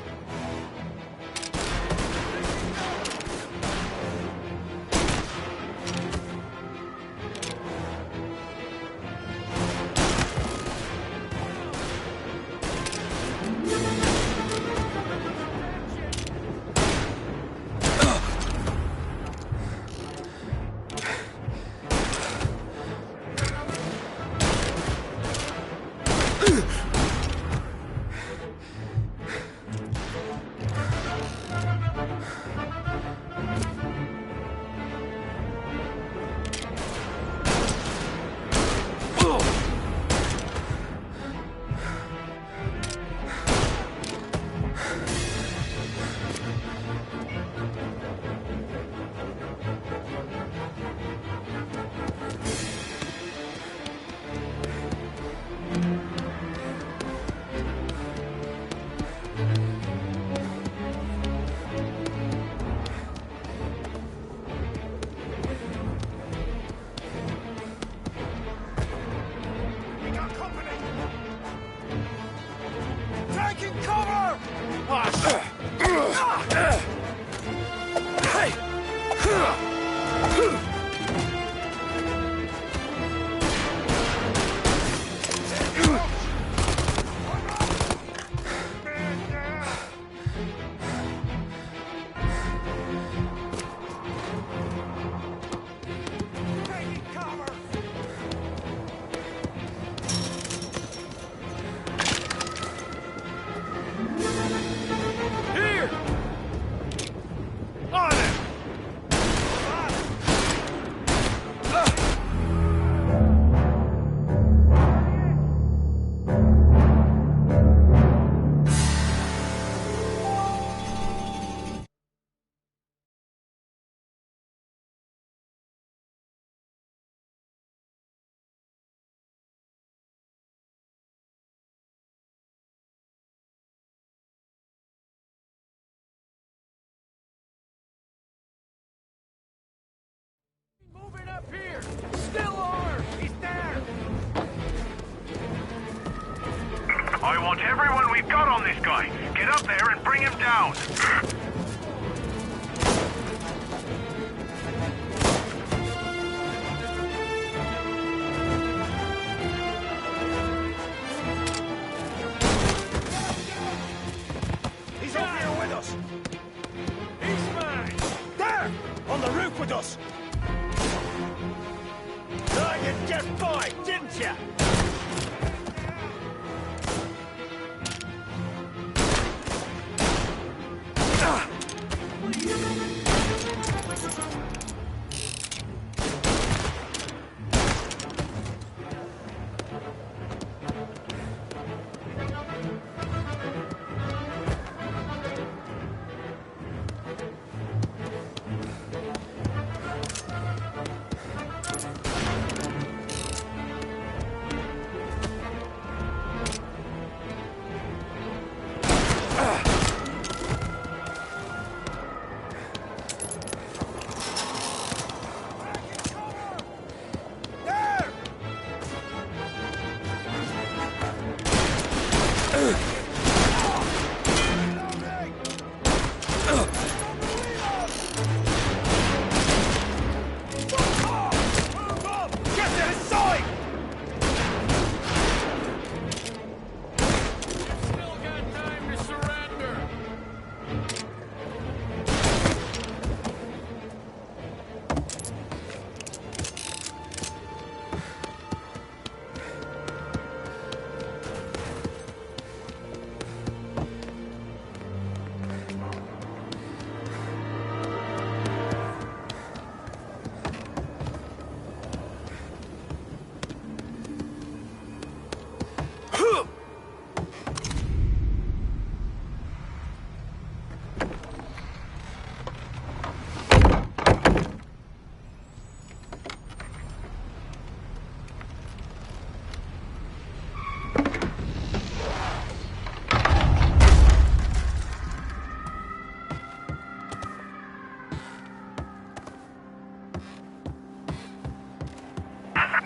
I want everyone we've got on this guy. Get up there and bring him down. He's over here with us. He's mine. There! On the roof with us. Thought you'd get by, didn't you?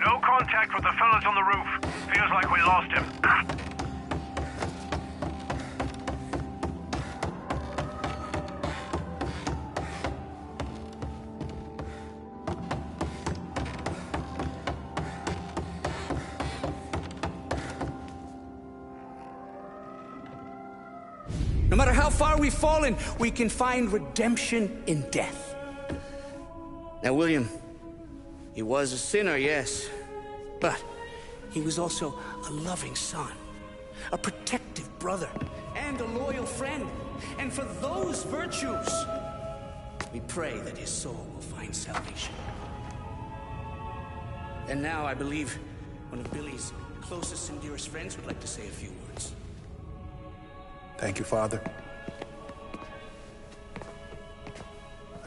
No contact with the fellas on the roof. Feels like we lost him. No matter how far we've fallen, we can find redemption in death. Now, William, he was a sinner, yes, but he was also a loving son, a protective brother, and a loyal friend. And for those virtues, we pray that his soul will find salvation. And now I believe one of Billy's closest and dearest friends would like to say a few words. Thank you, Father.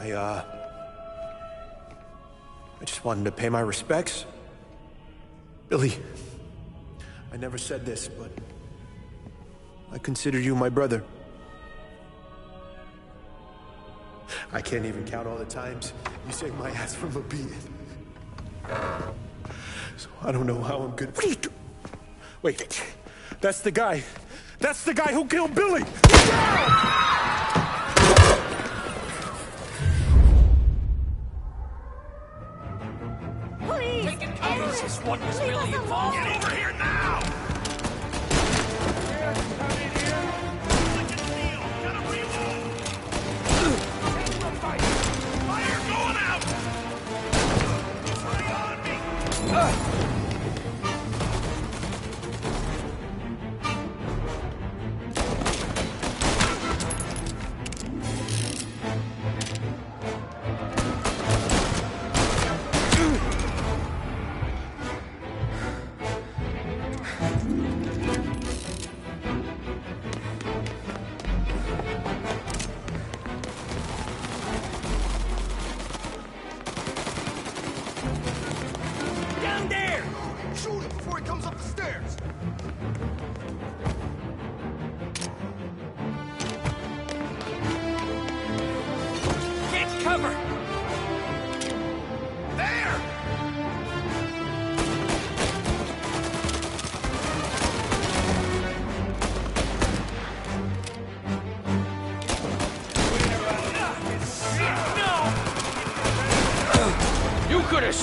I just wanted to pay my respects. Billy, I never said this, but I consider you my brother. I can't even count all the times you saved my ass from a beating. So I don't know how I'm good. What are you doing? Wait, that's the guy. That's the guy who killed Billy! Please! Taking cover! This one was really involved. Get over here now! Fire going out! Fire on me!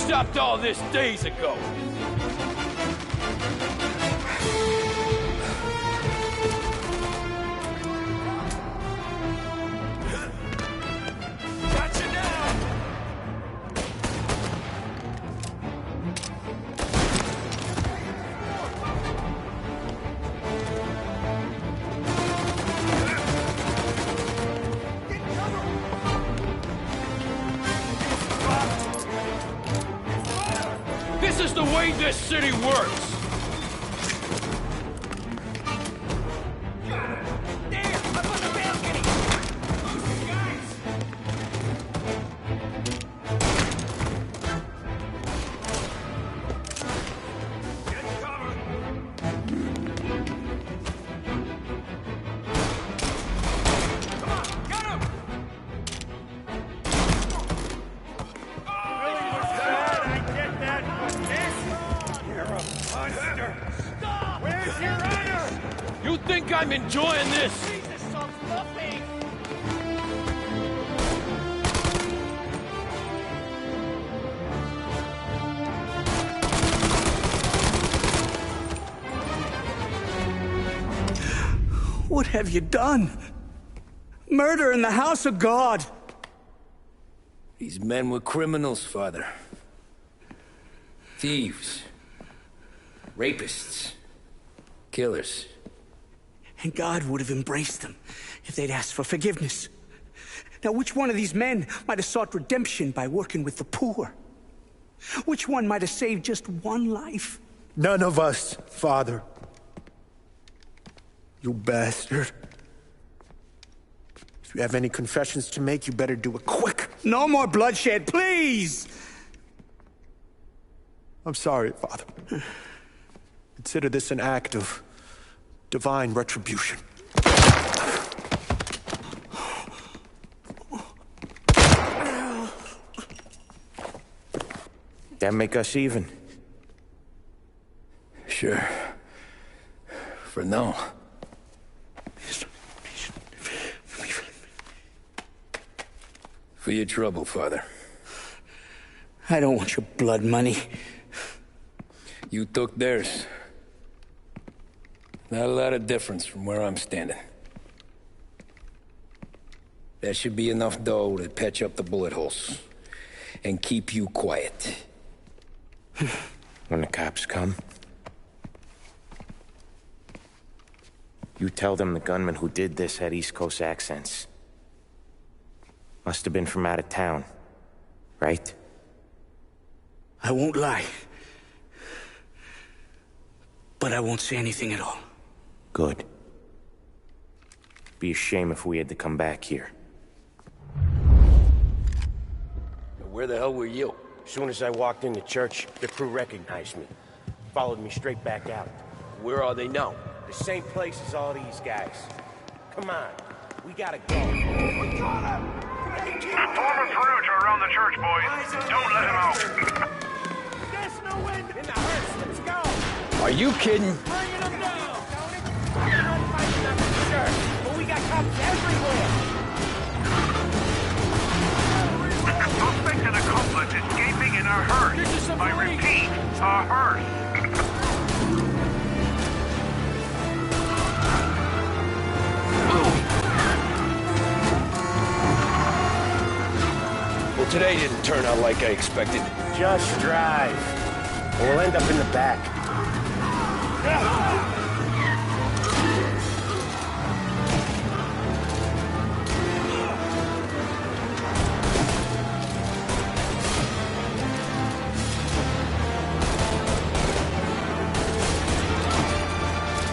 stopped all this days ago. Gotcha now! This is the way this city works. You think I'm enjoying this? What have you done? Murder in the house of God! These men were criminals, Father. Thieves. Rapists. Killers. And God would have embraced them if they'd asked for forgiveness. Now, which one of these men might have sought redemption by working with the poor? Which one might have saved just one life? None of us, Father. You bastard. If you have any confessions to make, you better do it quick. No more bloodshed, please! I'm sorry, Father. Consider this an act of divine retribution. That make us even? Sure. For now. For your trouble, Father. I don't want your blood money. You took theirs. Not a lot of difference from where I'm standing. That should be enough dough to patch up the bullet holes. And keep you quiet. When the cops come, you tell them the gunman who did this had East Coast accents. Must have been from out of town, right? I won't lie. But I won't say anything at all. Good. Be a shame if we had to come back here. Where the hell were you? As soon as I walked into church, the crew recognized me. Followed me straight back out. Where are they now? The same place as all these guys. Come on, we gotta go. Informants route around the church, boys. Don't let him out. There's no wind in the hearse. Let's go. Are you kidding? Bringing them down. We're not fighting them for sure, but we got cops everywhere. Suspect and accomplice escaping in a hearse. I repeat, a hearse. Well, today didn't turn out like I expected. Just drive. We'll end up in the back.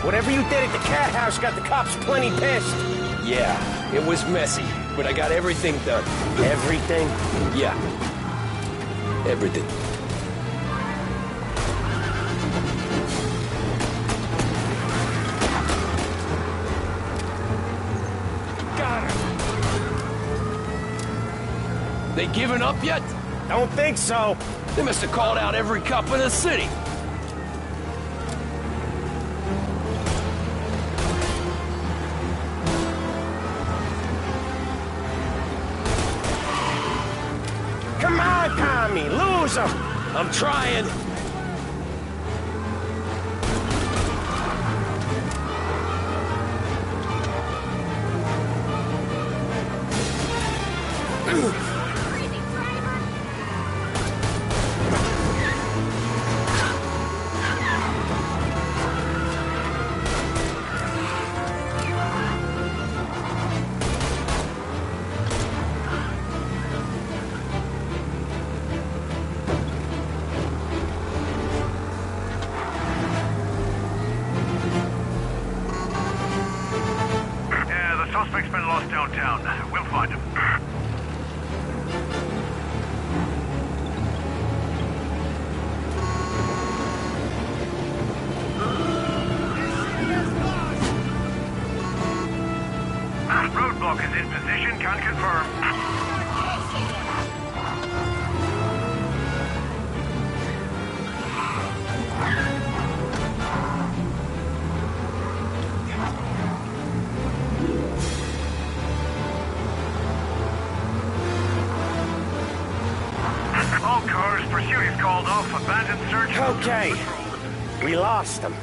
Whatever you did at the cat house got the cops plenty pissed. Yeah, it was messy, but I got everything done. Everything? Yeah. Everything. Got her. They giving up yet? Don't think so. They must have called out every cop in the city. Come on, Tommy, lose him. I'm trying. Suspect's been lost downtown. We'll find him. Roadblock is in position. Can confirm. All cars, pursuit is called off. Abandoned search. Okay. We lost him.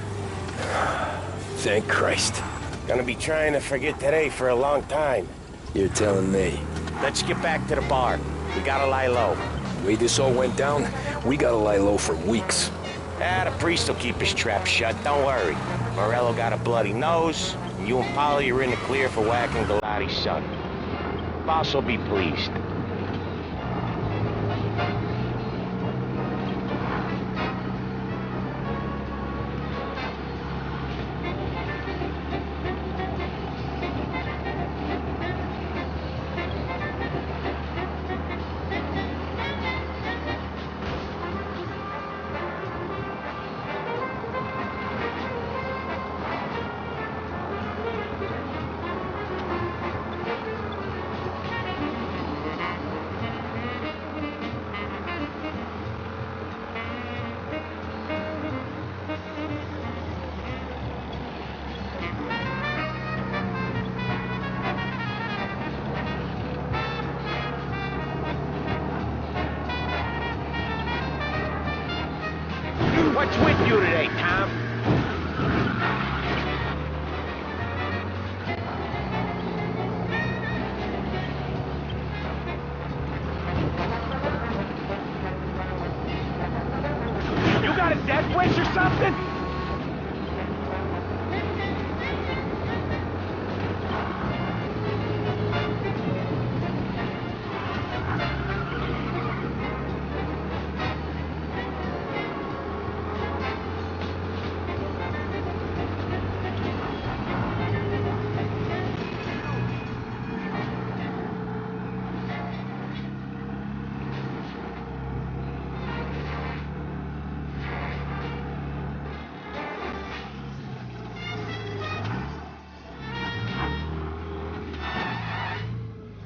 Thank Christ. Gonna be trying to forget today for a long time. You're telling me. Let's get back to the bar. We gotta lie low. The way this all went down, we gotta lie low for weeks. The priest will keep his trap shut, don't worry. Morello got a bloody nose, and you and Polly are in the clear for whacking Galati's son. Boss will be pleased. What's with you today, Tom? You got a death wish or something?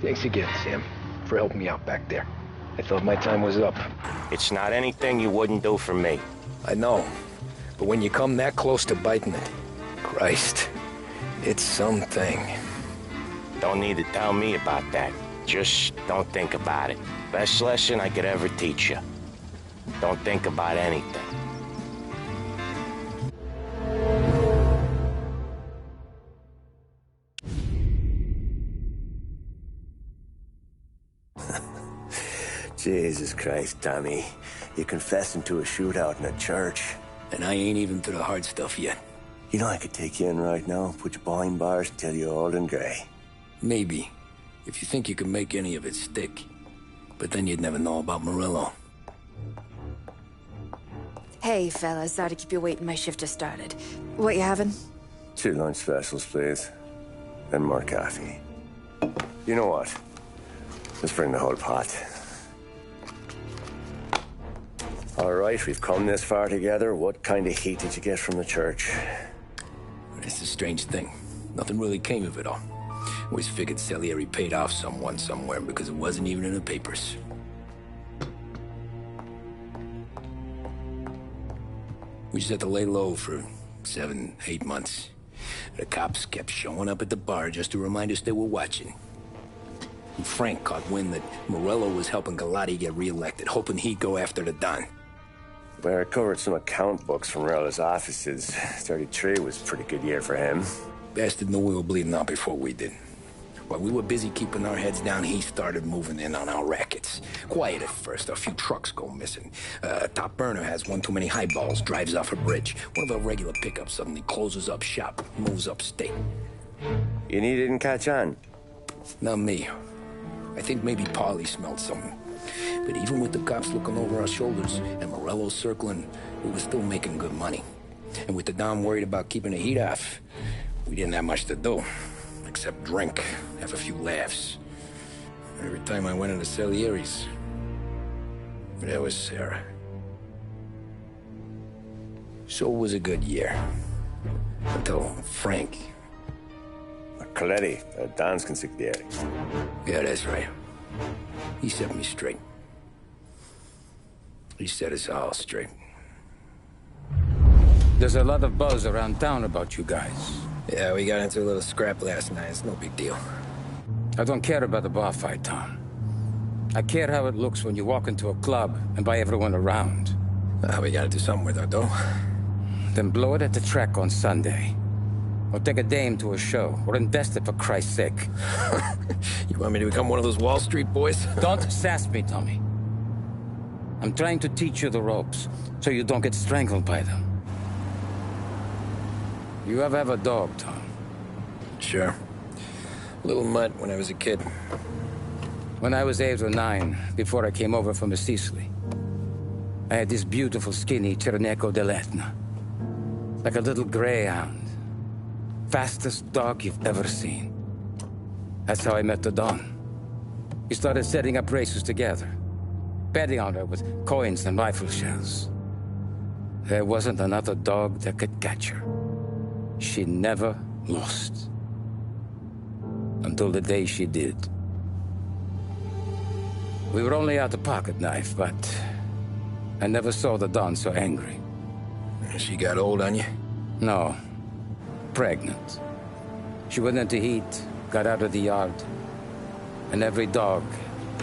Thanks again, Sam, for helping me out back there. I thought my time was up. It's not anything you wouldn't do for me. I know, but when you come that close to biting it, Christ, it's something. Don't need to tell me about that. Just don't think about it. Best lesson I could ever teach you. Don't think about anything. Jesus Christ, Tommy. You're confessing to a shootout in a church. And I ain't even to the hard stuff yet. You know I could take you in right now, put you behind bars until you're old and grey. Maybe. If you think you can make any of it stick. But then you'd never know about Morello. Hey, fellas. Sorry to keep you waiting. My shift just started. What you having? 2 lunch specials, please. And more coffee. You know what? Let's bring the whole pot. All right, we've come this far together. What kind of heat did you get from the church? It's a strange thing. Nothing really came of it all. Always figured Salieri paid off someone somewhere because it wasn't even in the papers. We just had to lay low for 7, 8 months. The cops kept showing up at the bar just to remind us they were watching. And Frank caught wind that Morello was helping Galati get reelected, hoping he'd go after the Don. Where I recovered some account books from Morello's offices. 33 was a pretty good year for him. Bastard knew we were bleeding out before we did. While we were busy keeping our heads down, he started moving in on our rackets. Quiet at first, a few trucks go missing. Top burner has one too many highballs, drives off a bridge. One of our regular pickups suddenly closes up shop, moves upstate. You didn't catch on? Not me. I think maybe Paulie smelled something. But even with the cops looking over our shoulders and Morello circling, we were still making good money. And with the Don worried about keeping the heat off, we didn't have much to do. Except drink, have a few laughs. Every time I went into Salieri's, there was Sarah. So it was a good year. Until Frank. Coletti, Don's consigliere. Yeah, that's right. He set me straight. He set us all straight. There's a lot of buzz around town about you guys. Yeah, we got into a little scrap last night. It's no big deal. I don't care about the bar fight, Tom. I care how it looks when you walk into a club and buy everyone around. We gotta do something with our dough. Then blow it at the track on Sunday. Or take a dame to a show. Or invest it, for Christ's sake. You want me to become one of those Wall Street boys? Don't sass me, Tommy. I'm trying to teach you the ropes, so you don't get strangled by them. You ever have a dog, Tom? Sure. Little mutt when I was a kid. When I was 8 or 9, before I came over from Sicily, I had this beautiful, skinny Cerneco dell'Etna. Like a little greyhound. Fastest dog you've ever seen. That's how I met the Don. We started setting up races together. Betting on her with coins and rifle shells. There wasn't another dog that could catch her. She never lost. Until the day she did. We were only out a pocket knife, but I never saw the Don so angry. She got old on you? No. Pregnant. She went into heat, got out of the yard, and every dog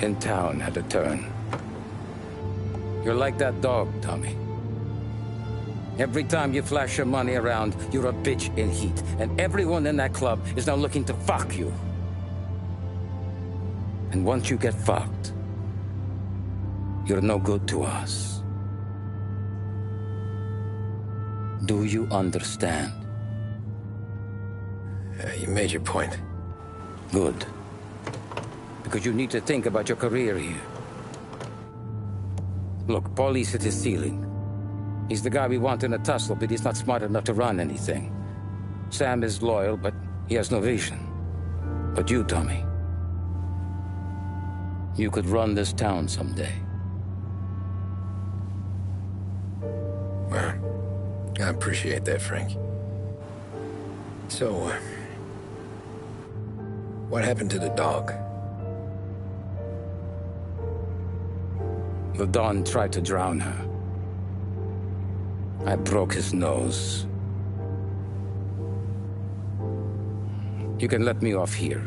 in town had a turn. You're like that dog, Tommy. Every time you flash your money around, you're a bitch in heat, and everyone in that club is now looking to fuck you. And once you get fucked, you're no good to us. Do you understand? You made your point. Good. Because you need to think about your career here. Look, Paulie's at his ceiling. He's the guy we want in a tussle, but he's not smart enough to run anything. Sam is loyal, but he has no vision. But you, Tommy, you could run this town someday. Well, I appreciate that, Frank. So, what happened to the dog? The Don tried to drown her. I broke his nose. You can let me off here.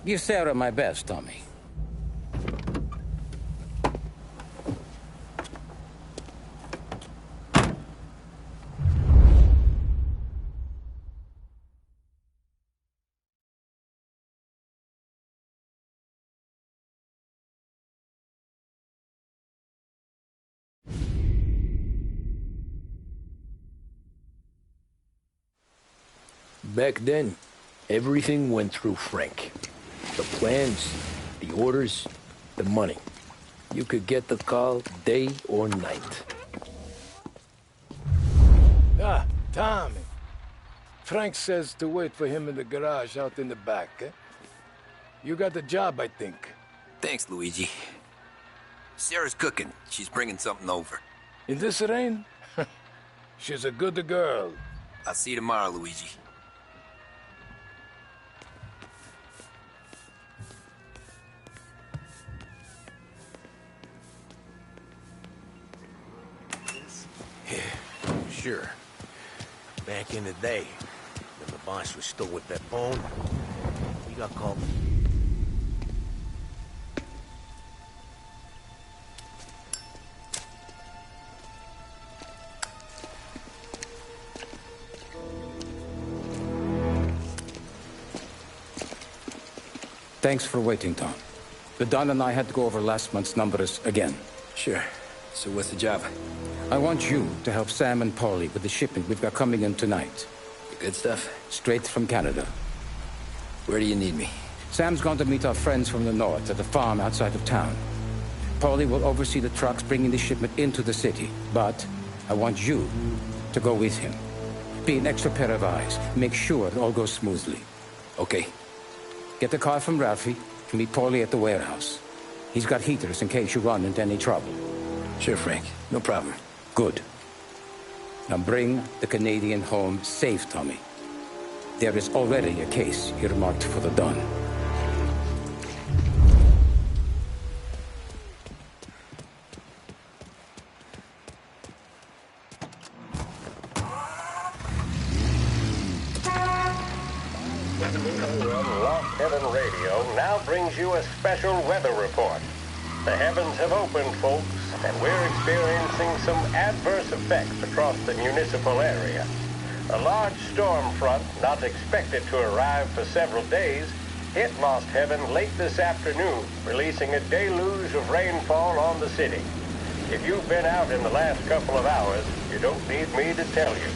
Give Sarah my best, Tommy. Back then, everything went through Frank. The plans, the orders, the money. You could get the call day or night. Ah, Tommy. Frank says to wait for him in the garage out in the back, eh? You got the job, I think. Thanks, Luigi. Sarah's cooking. She's bringing something over. In this rain? She's a good girl. I'll see you tomorrow, Luigi. Yeah, sure. Back in the day, when the boss was still with that bone, we got called... Thanks for waiting, Tom. The Don and I had to go over last month's numbers again. Sure. So what's the job? I want you to help Sam and Paulie with the shipment we've got coming in tonight. The good stuff? Straight from Canada. Where do you need me? Sam's going to meet our friends from the north at the farm outside of town. Paulie will oversee the trucks bringing the shipment into the city. But I want you to go with him. Be an extra pair of eyes. Make sure it all goes smoothly. Okay. Get the car from Ralphie and meet Paulie at the warehouse. He's got heaters in case you run into any trouble. Sure, Frank. No problem. Good. Now bring the Canadian home safe, Tommy. There is already a case earmarked for the Don. Lost Heaven Radio now brings you a special weather report. The heavens have opened, folks, and we're experiencing some adverse effects across the municipal area. A large storm front, not expected to arrive for several days, hit Lost Heaven late this afternoon, releasing a deluge of rainfall on the city. If you've been out in the last couple of hours, you don't need me to tell you.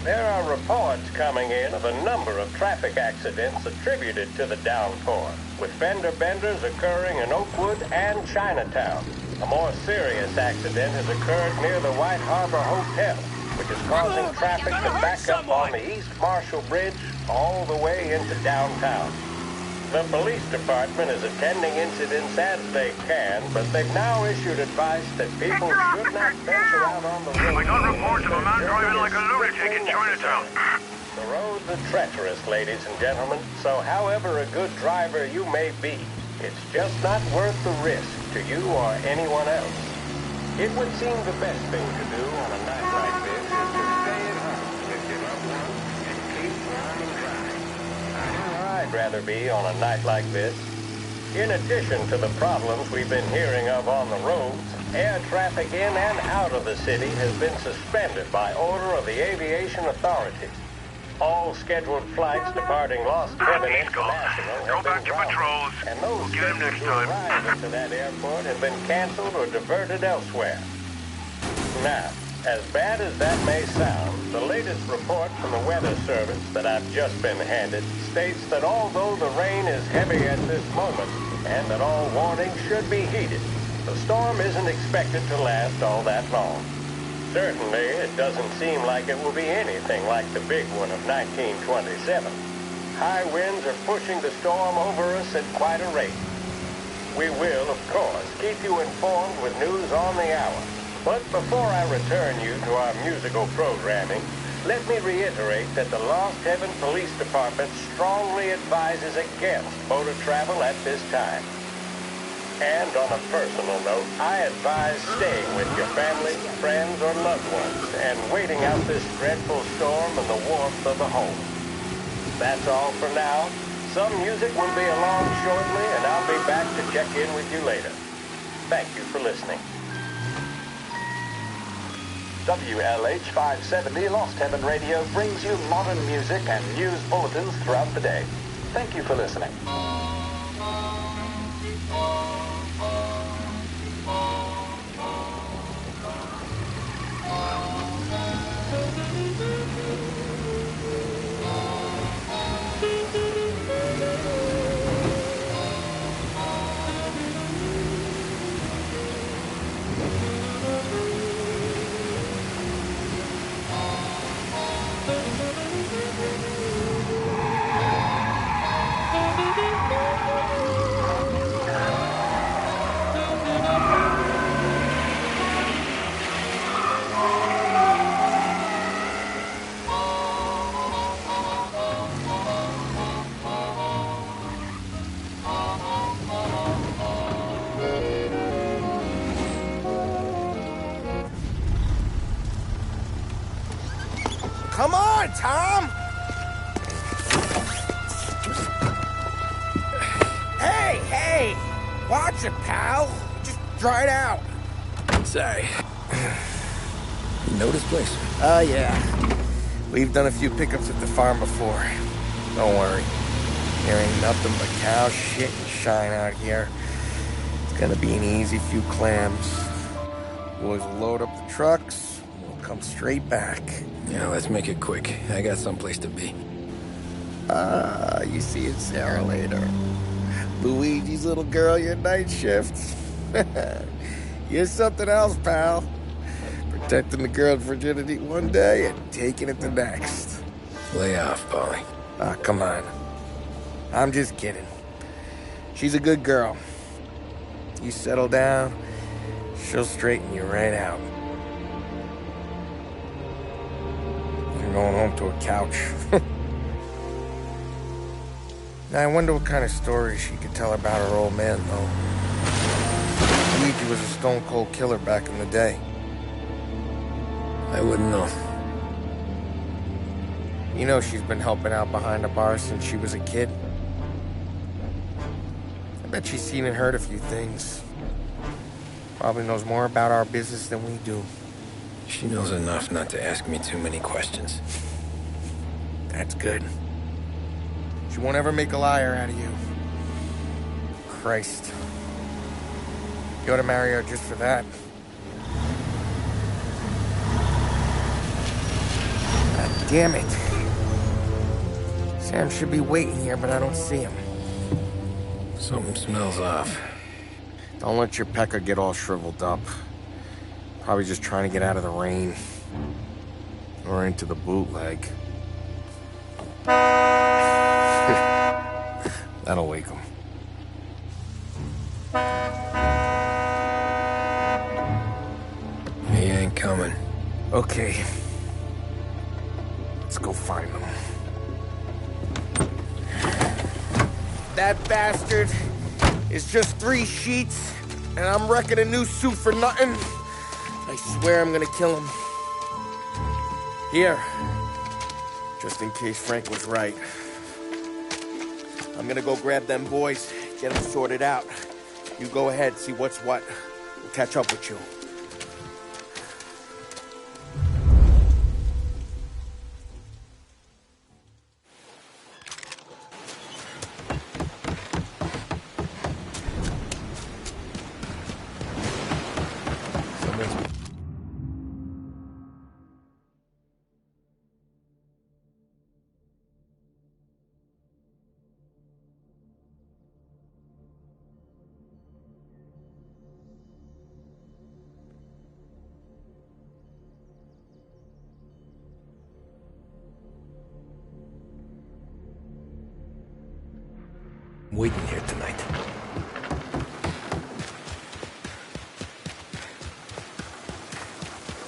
There are reports coming in of a number of traffic accidents attributed to the downpour, with fender benders occurring in Oakwood and Chinatown. A more serious accident has occurred near the White Harbor Hotel, which is causing traffic to back up on the East Marshall Bridge all the way into downtown. The police department is attending incidents as they can, but they've now issued advice that people should not venture out on the road. I got reports of a man driving like a lunatic in Chinatown. The roads are treacherous, ladies and gentlemen, so however a good driver you may be, it's just not worth the risk to you or anyone else. It would seem the best thing to do on a night like this is to stay at home with your loved ones and keep warm and dry. I'd rather be on a night like this. In addition to the problems we've been hearing of on the roads, air traffic in and out of the city has been suspended by order of the aviation authorities. All scheduled flights departing Lost Heaven International have been routed, and those scheduled to arrive into that airport have been canceled or diverted elsewhere. Now, as bad as that may sound, the latest report from the Weather Service that I've just been handed states that although the rain is heavy at this moment, and that all warnings should be heeded, the storm isn't expected to last all that long. Certainly, it doesn't seem like it will be anything like the big one of 1927. High winds are pushing the storm over us at quite a rate. We will, of course, keep you informed with news on the hour. But before I return you to our musical programming, let me reiterate that the Lost Heaven Police Department strongly advises against motor travel at this time. And on a personal note, I advise staying with your family, friends, or loved ones and waiting out this dreadful storm in the warmth of the home. That's all for now. Some music will be along shortly, and I'll be back to check in with you later. Thank you for listening. WLH 570 Lost Heaven Radio brings you modern music and news bulletins throughout the day. Thank you for listening. Come on, Tom! Hey! Watch it, pal! Just dried out. Sorry. You know this place? Yeah. We've done a few pickups at the farm before. Don't worry. There ain't nothing but cow shit and shine out here. It's gonna be an easy few clams. Boys will load up the trucks, and we'll come straight back. Yeah, let's make it quick. I got someplace to be. You see it, Sarah, later. Luigi's little girl, your night shift. You're something else, pal. Protecting the girl's virginity one day and taking it the next. Lay off, Polly. Come on. I'm just kidding. She's a good girl. You settle down, she'll straighten you right out. You're going home to a couch. Now, I wonder what kind of stories she could tell about her old man, though. Luigi was a stone-cold killer back in the day. I wouldn't know. You know she's been helping out behind the bar since she was a kid. I bet she's seen and heard a few things. Probably knows more about our business than we do. She knows enough not to ask me too many questions. That's good. She won't ever make a liar out of you. Christ. You ought to marry her just for that. God damn it. Sam should be waiting here, but I don't see him. Something smells off. Don't let your pecker get all shriveled up. Probably just trying to get out of the rain. Or into the bootleg. That'll wake him. He ain't coming. Okay. Let's go find him. That bastard is just 3 sheets, and I'm wrecking a new suit for nothing. I swear I'm gonna kill him. Here. Just in case Frank was right. I'm gonna go grab them boys, get them sorted out. You go ahead, see what's what. We'll catch up with you. I'm waiting here tonight.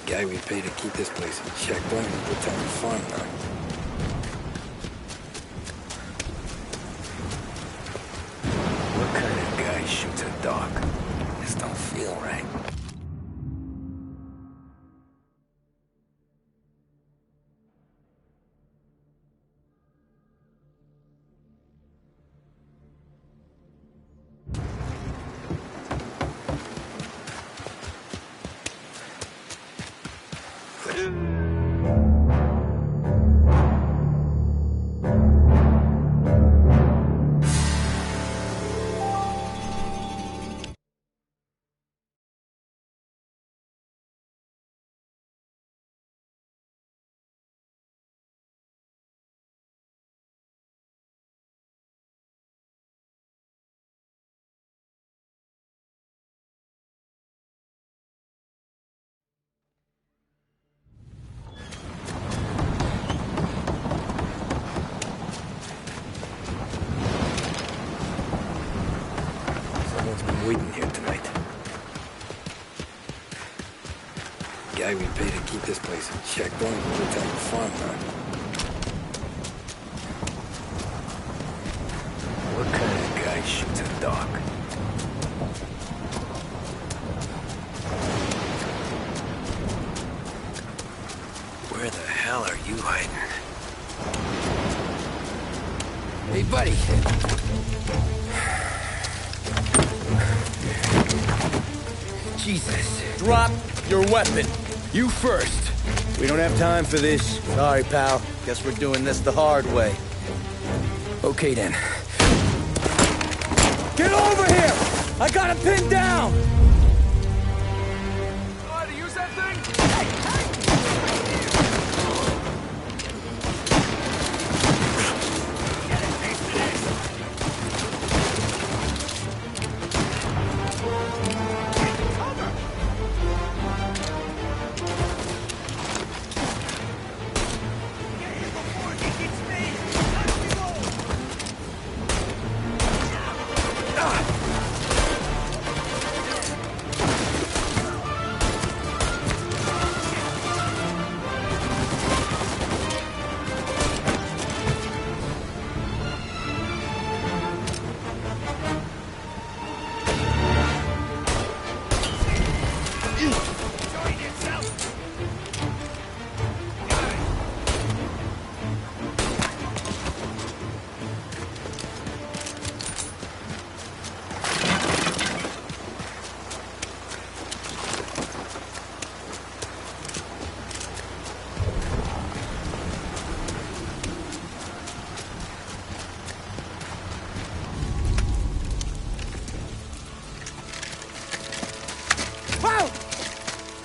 Guy we pay to keep this place in check. Don't even put time to fun now. What kind of guy shoots a dog? This don't feel right. Waiting here tonight. Guy we pay to keep this place in check. Don't even put time to fun now. What kind of guy shoots a dog? Where the hell are you hiding? Hey, buddy. Jesus. Drop your weapon. You first. We don't have time for this. Sorry, pal. Guess we're doing this the hard way. Okay, then. Get over here! I got him pinned down! Know how to use that thing?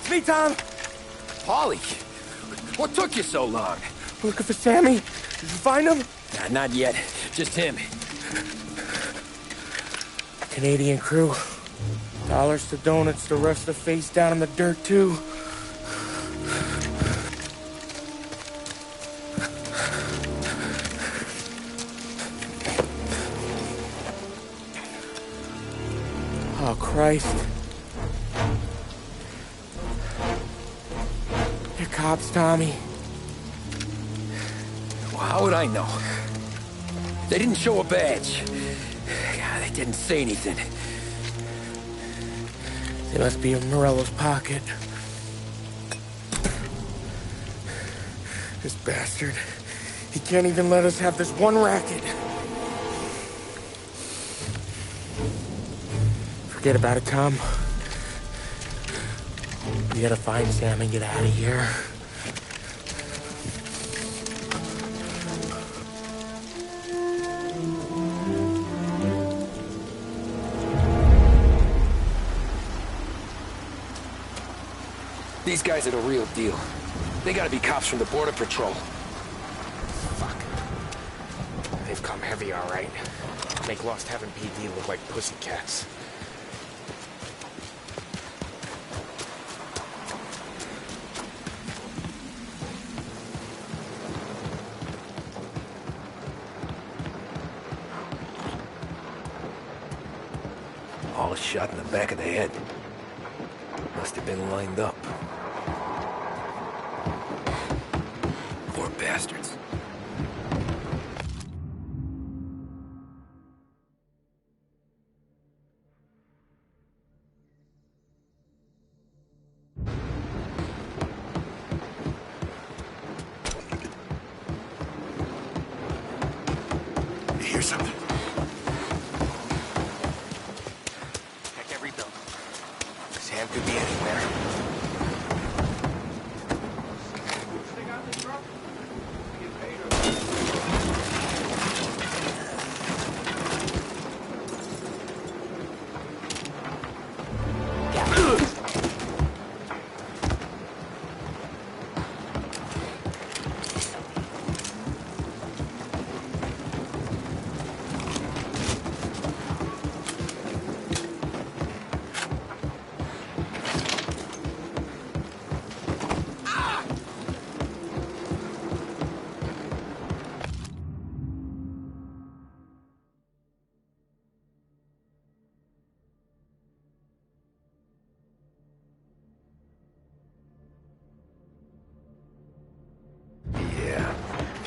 Me, Tom! Paulie, what took you so long? Looking for Sammy? Did you find him? Nah, not yet. Just him. Canadian crew. Dollars to donuts, the rest are face down in the dirt, too. Oh, Christ. They're cops, Tommy. Well, how would I know? They didn't show a badge. They didn't say anything. They must be in Morello's pocket. This bastard. He can't even let us have this one racket. Forget about it, Tom. We gotta find Sam and get out of here. These guys are the real deal. They gotta be cops from the Border Patrol. Fuck. They've come heavy, all right. Make Lost Heaven PD look like pussycats. All shot in the back of the head. Must have been lined up. Poor bastards. You hear something? Check every building. Sam could be anywhere. Yeah,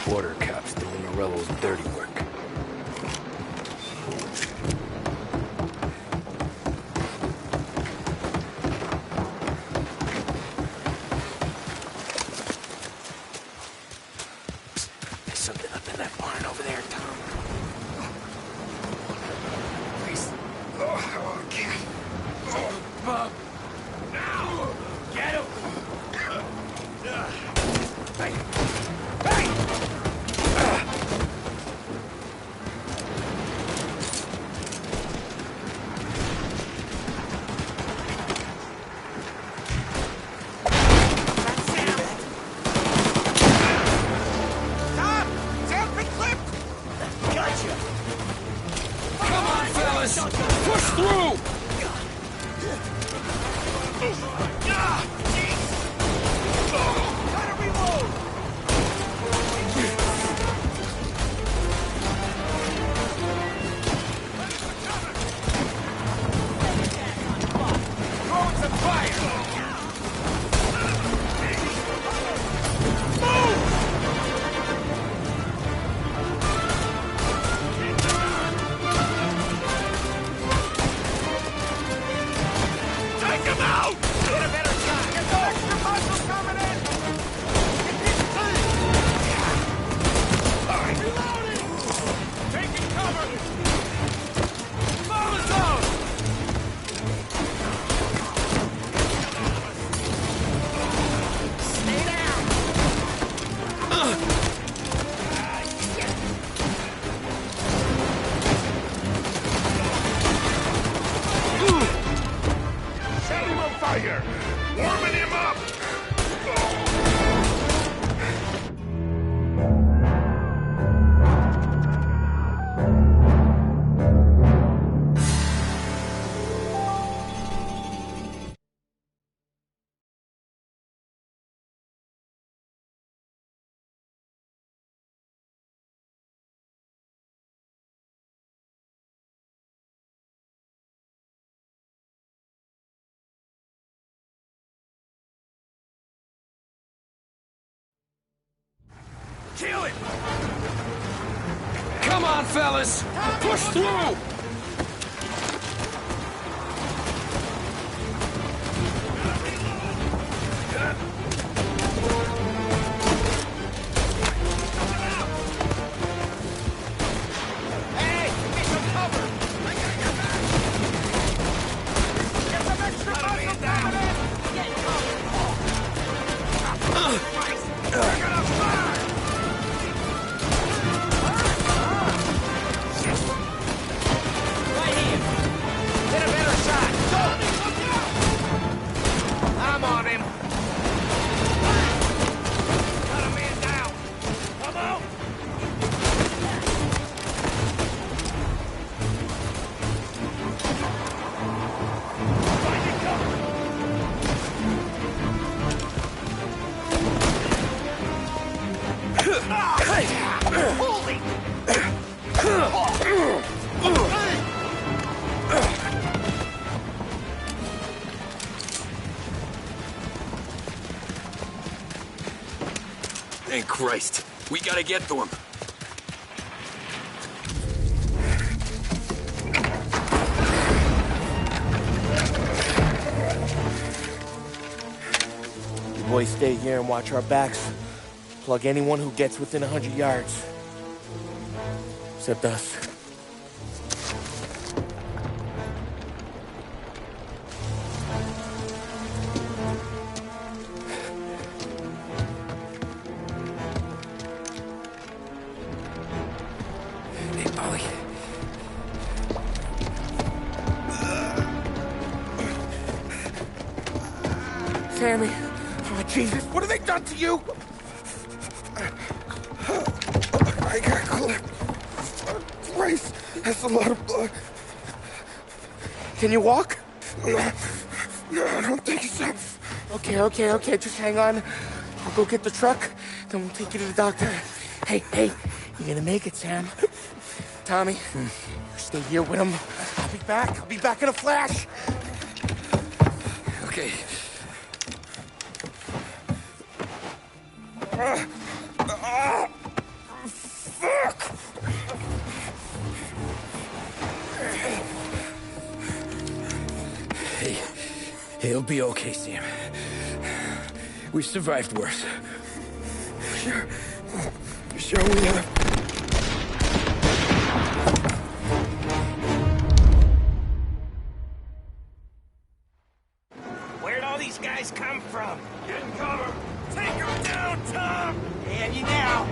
border cops doing Morello's dirty work. There's something up in that barn over there, Tom. Please. Oh, I can't. Oh, Bob. Now! Get him! Hey! Hey! Warming him up! Kill him! Come on, fellas! Push through! Hey, get some cover! I got your back! Get some extra muscle coming in! Get cover! Christ! We're gonna fire! Right here! Get a better shot! Go! I'm on him! Got a man down! Come out! Holy! Thank Christ. We gotta get to him. You boys stay here and watch our backs. Plug anyone who gets within 100 yards. Except us. Hey, Polly. Sammy! Oh, Jesus! What have they done to you? I got clipped. Christ, that's a lot of blood. Can you walk? No, I don't think so. Okay, just hang on. I'll go get the truck, then we'll take you to the doctor. Hey, you're gonna make it, Sam. Tommy, you stay here with him. I'll be back in a flash. Okay. Fuck! Hey, he'll be okay, Sam. We've survived worse. Sure we have. Where'd all these guys come from? Get in cover! Take them down, Tom! And you now!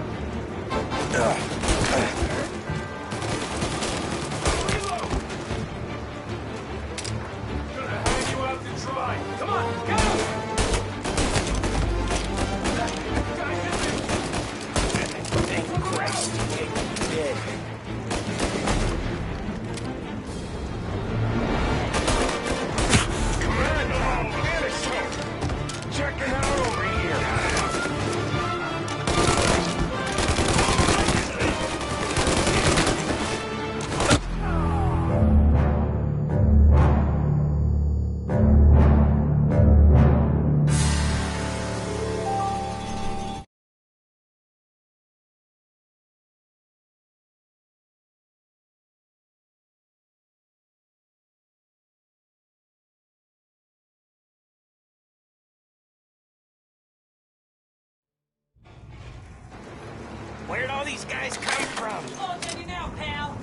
Gonna hang you out to dry. Come on, get him! Thank Christ he ain't dead. Commando, get it! Where'd all these guys come from? Oh, tell you now, pal.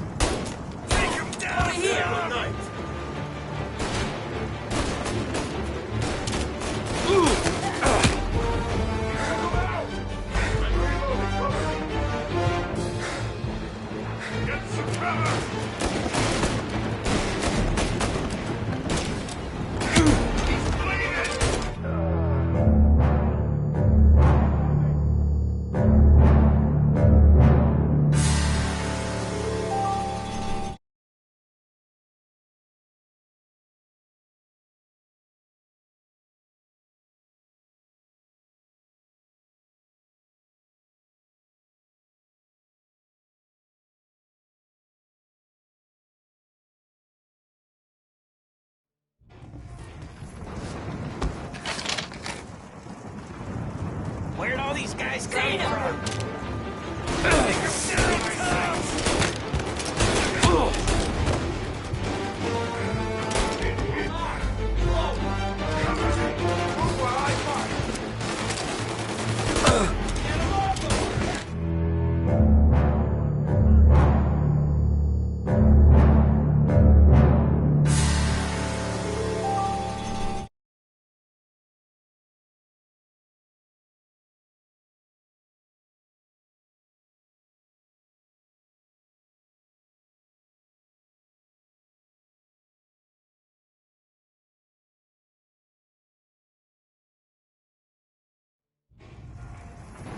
Take them down! Over here! Good night. Get some cover! Where'd all these guys come from?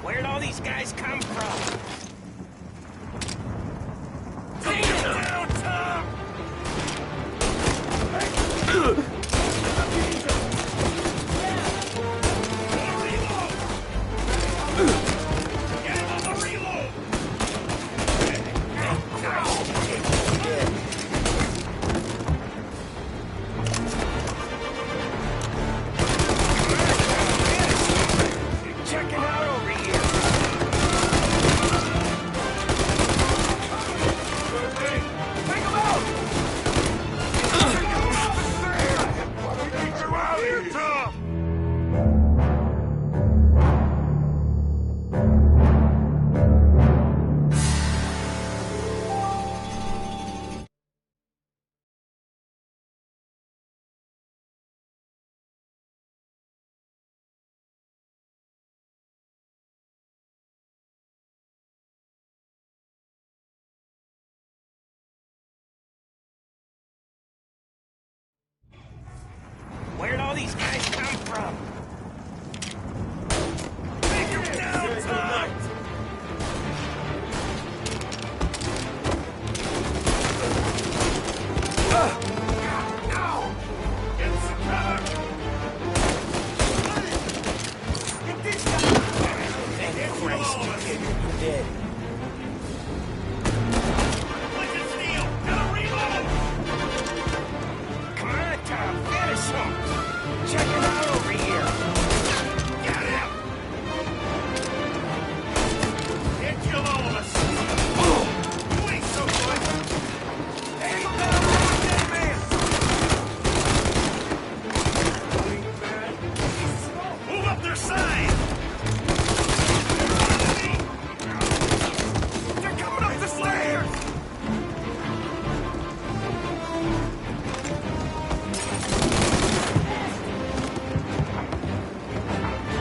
Where'd all these guys come from? Take it down, Tom! Get him on the reload! Check it out over here! Take him out! Get you out of here, Tom! Where'd all these guys come from? Take him down, Tom! Ow! Get some cover! Get this guy! Thank Christ you're dead. Lincoln Steel, gotta reload! Come on, Tom, finish him! Check it out over here! Get him! Can't kill all of us! You ain't so good! Hey, you better run, dead man! Move up their side! They're coming up the stairs!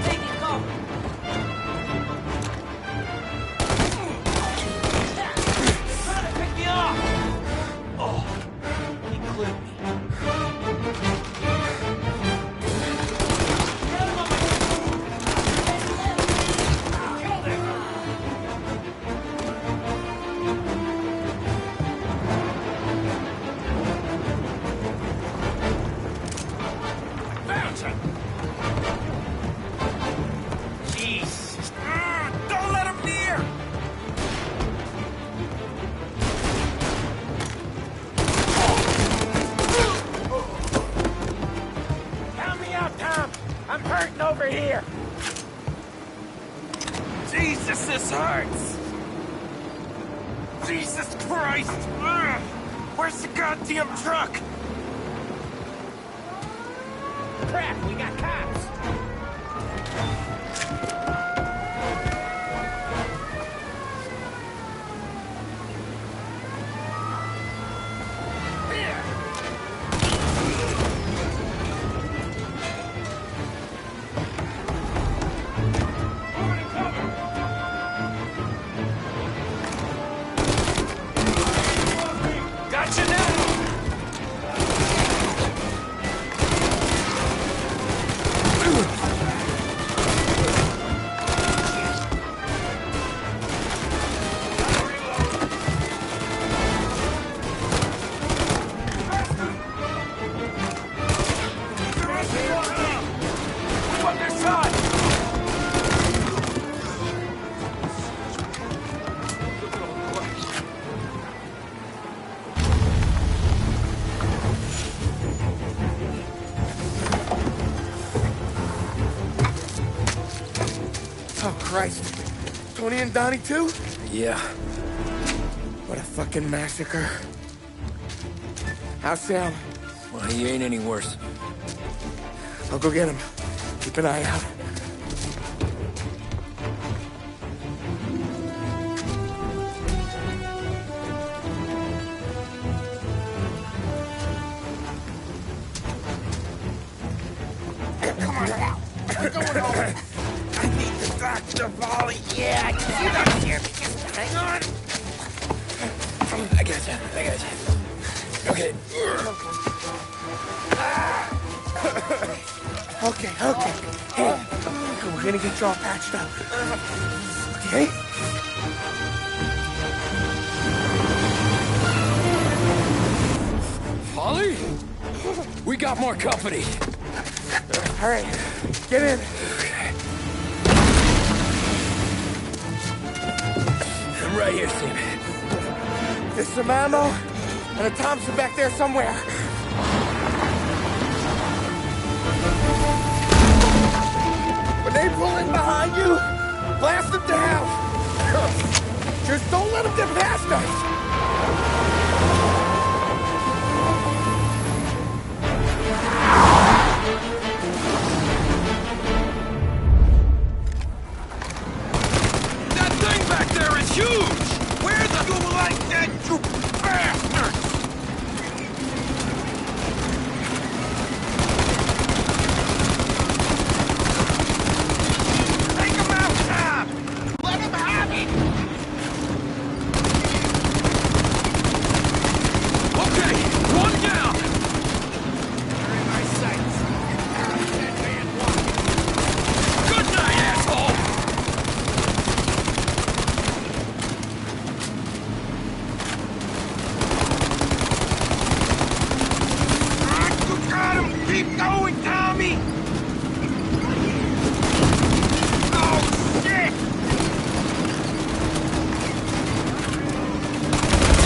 Taking cover. Trying to pick me off. Oh, he clipped me. Found him! Jesus. Don't let him near! Count me out, Tom! I'm hurting over here! Jesus, this hurts! Jesus Christ! Ugh. Where's the goddamn truck? Crap, we got cops! Christ. Tony and Donnie too? Yeah. What a fucking massacre. How's Sam? Well, he ain't any worse. I'll go get him. Keep an eye out. Come on now. We're going home. I need the doctor, Polly. Yeah, I can see that here. Just hang on. I got you. Okay. Okay. Hey, we're gonna get you all patched up. Okay? Polly? We got more company. All right, get in. I'm right here, Sam. There's some ammo and a Thompson back there somewhere. When they pull in behind you, blast them to hell. Just don't let them get past us. That thing back there is huge! Where the you like that, you bastard? Take him out, Tom! Let him have it! Okay, one down! They're in my sights. That man walking. Good night, asshole! Keep going, Tommy! Oh, shit!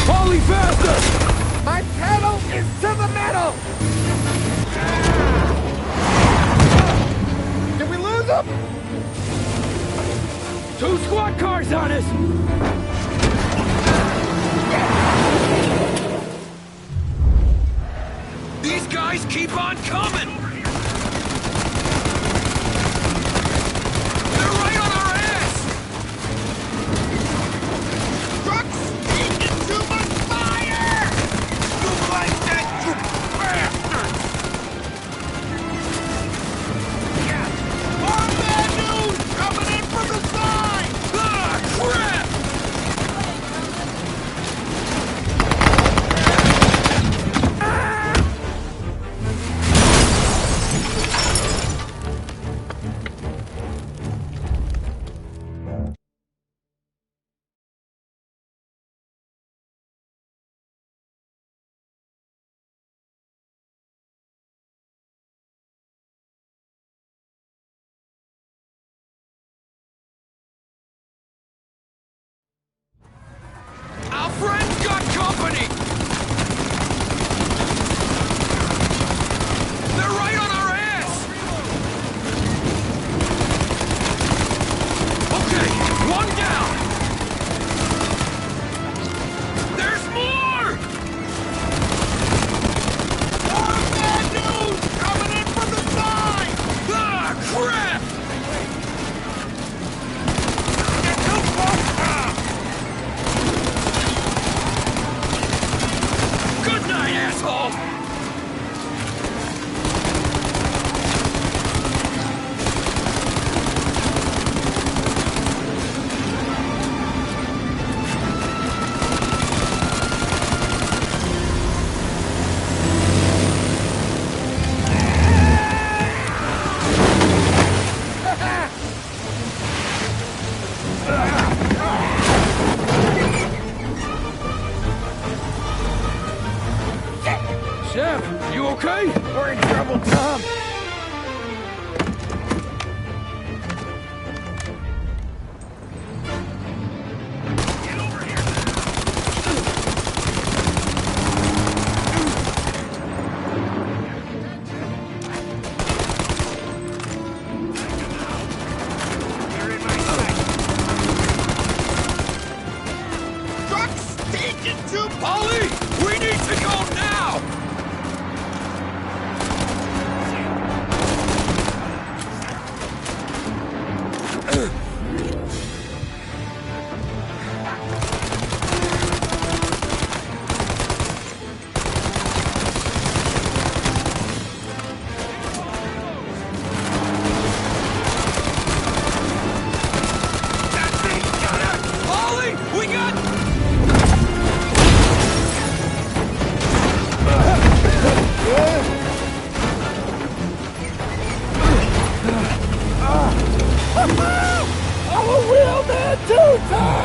Polly, faster! My pedal is to the metal! Did we lose them? 2 squad cars on us! These guys keep on coming! They're right on our ass! Trucks taking too much fire! You like that, you bastards! Yeah! More bad news coming in from the side! Ah, crap! Shoot, Tom!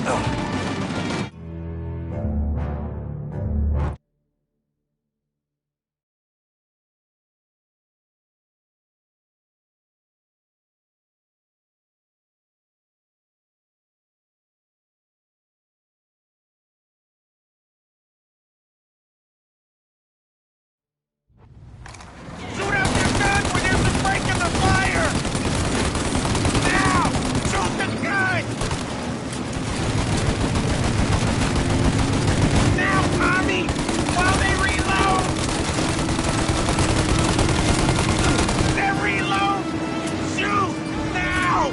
Shoot out your gun when there's a break in the fire! Now! Shoot the gun! Now, Tommy! While they reload! They reload! Shoot! Now!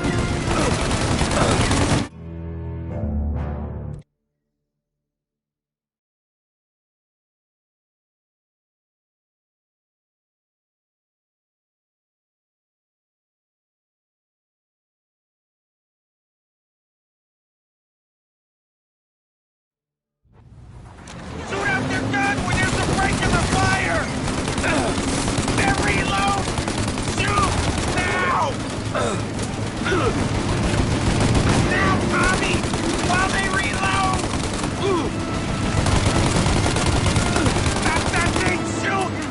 Shoot out your gun when there's a break in the fire! Then reload! Shoot! Now! Now, Tommy! While they reload! Stop that thing shooting!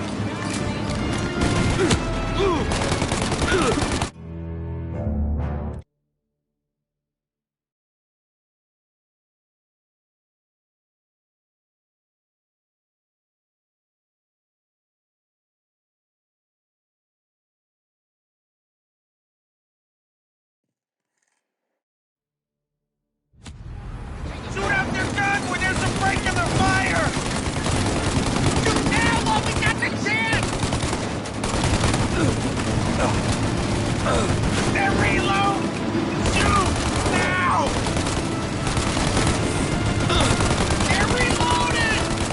Shoot out your gun when there's a break in the fire! Shoot now while we got the chance! Then reload! Shoot now! They're reloaded!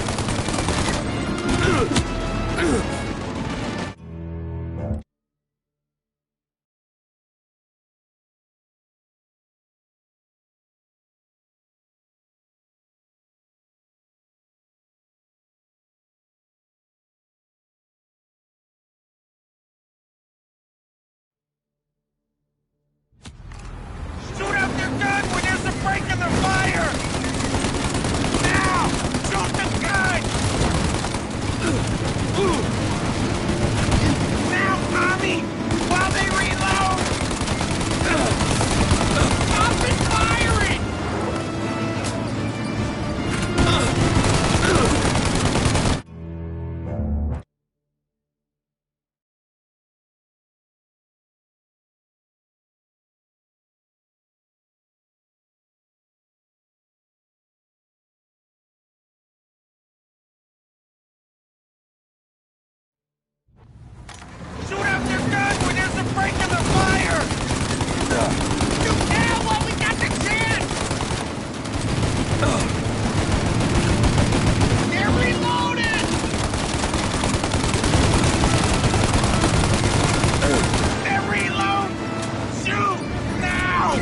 Shoot out your gun when there's a break in the fire! Now! Shoot the gun! Now, Tommy! While they reload! Stop it firing! Shoot out your gun when there's a break in the fire! Shoot now while we got the chance! They're reloaded! They're reload! Shoot now!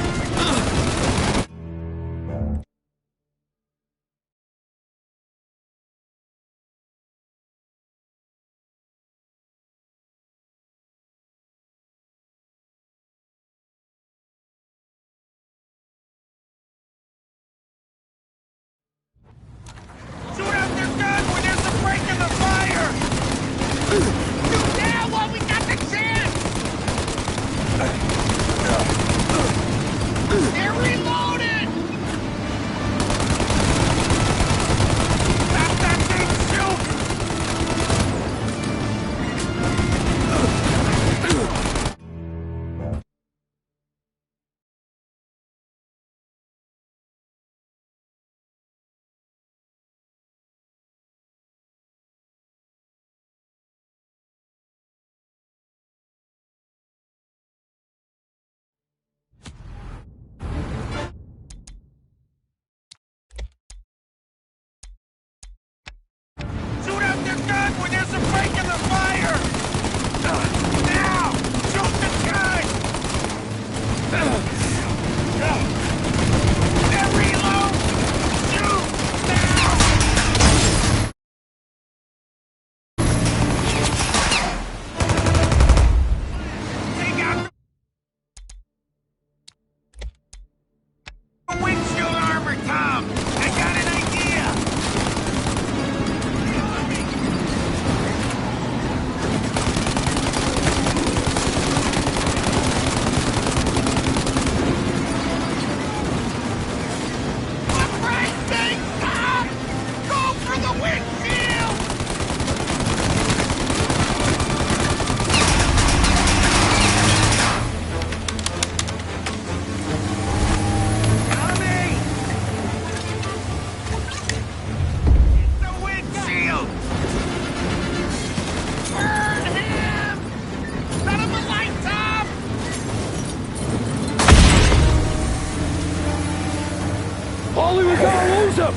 Hands up!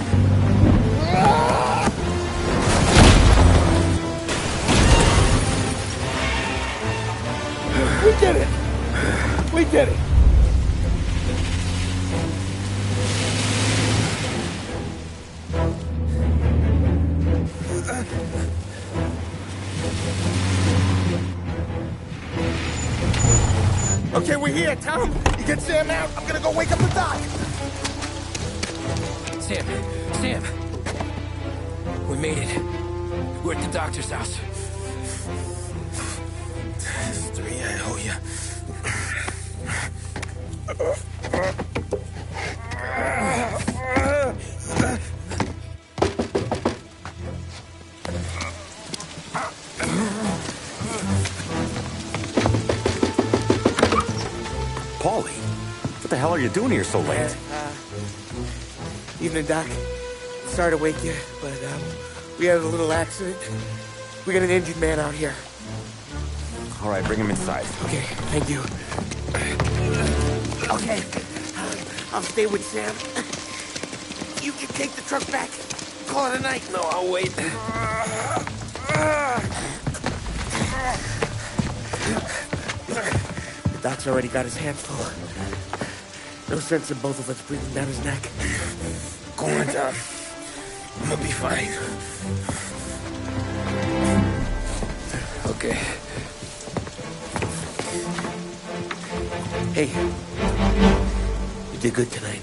We did it! We did it! Okay, we're here, Tom. You get Sam out. I'm gonna go wake up the doc. Sam! We made it. We're at the doctor's house. 3, I owe you. Paulie, what the hell are you doing here so late? Evening, Doc. Sorry to wake you, but we had a little accident. We got an injured man out here. All right, bring him inside. Okay, thank you. Okay, I'll stay with Sam. You can take the truck back. Call it a night. No, I'll wait. The doc's already got his hands full. No sense in both of us breathing down his neck. Go on, Tom. I'm gonna be fine. Okay. Hey, you did good tonight.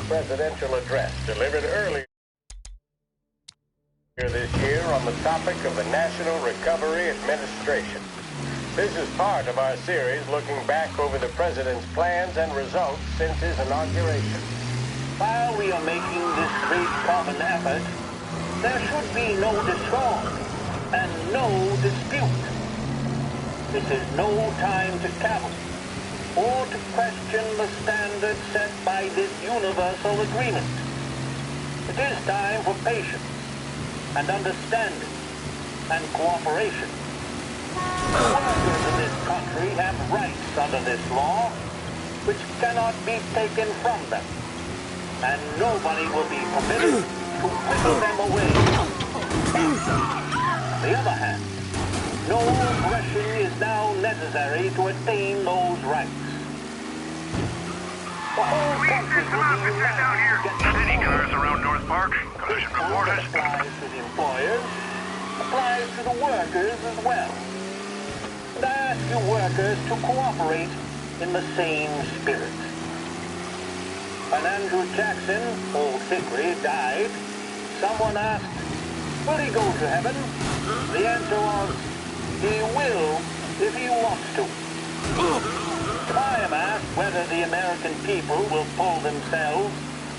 Presidential address delivered earlier this year on the topic of the National Recovery Administration. This is part of our series looking back over the president's plans and results since his inauguration. While we are making this great common effort, there should be no discord and no dispute. This is no time to cavil or to question the standards set by this universal agreement. It is time for patience and understanding and cooperation. Workers in this country have rights under this law, which cannot be taken from them, and nobody will be permitted to whittle them away. On the other hand, no aggression is now necessary to attain those rights. The whole country will be united to get Any cars around North Park? Collision reported. applies to the employers, applies to the workers as well. And I ask you workers to cooperate in the same spirit. When Andrew Jackson, old Hickory, died, someone asked, will he go to heaven? The answer was, he will if he wants to. If I am asked whether the American people will pull themselves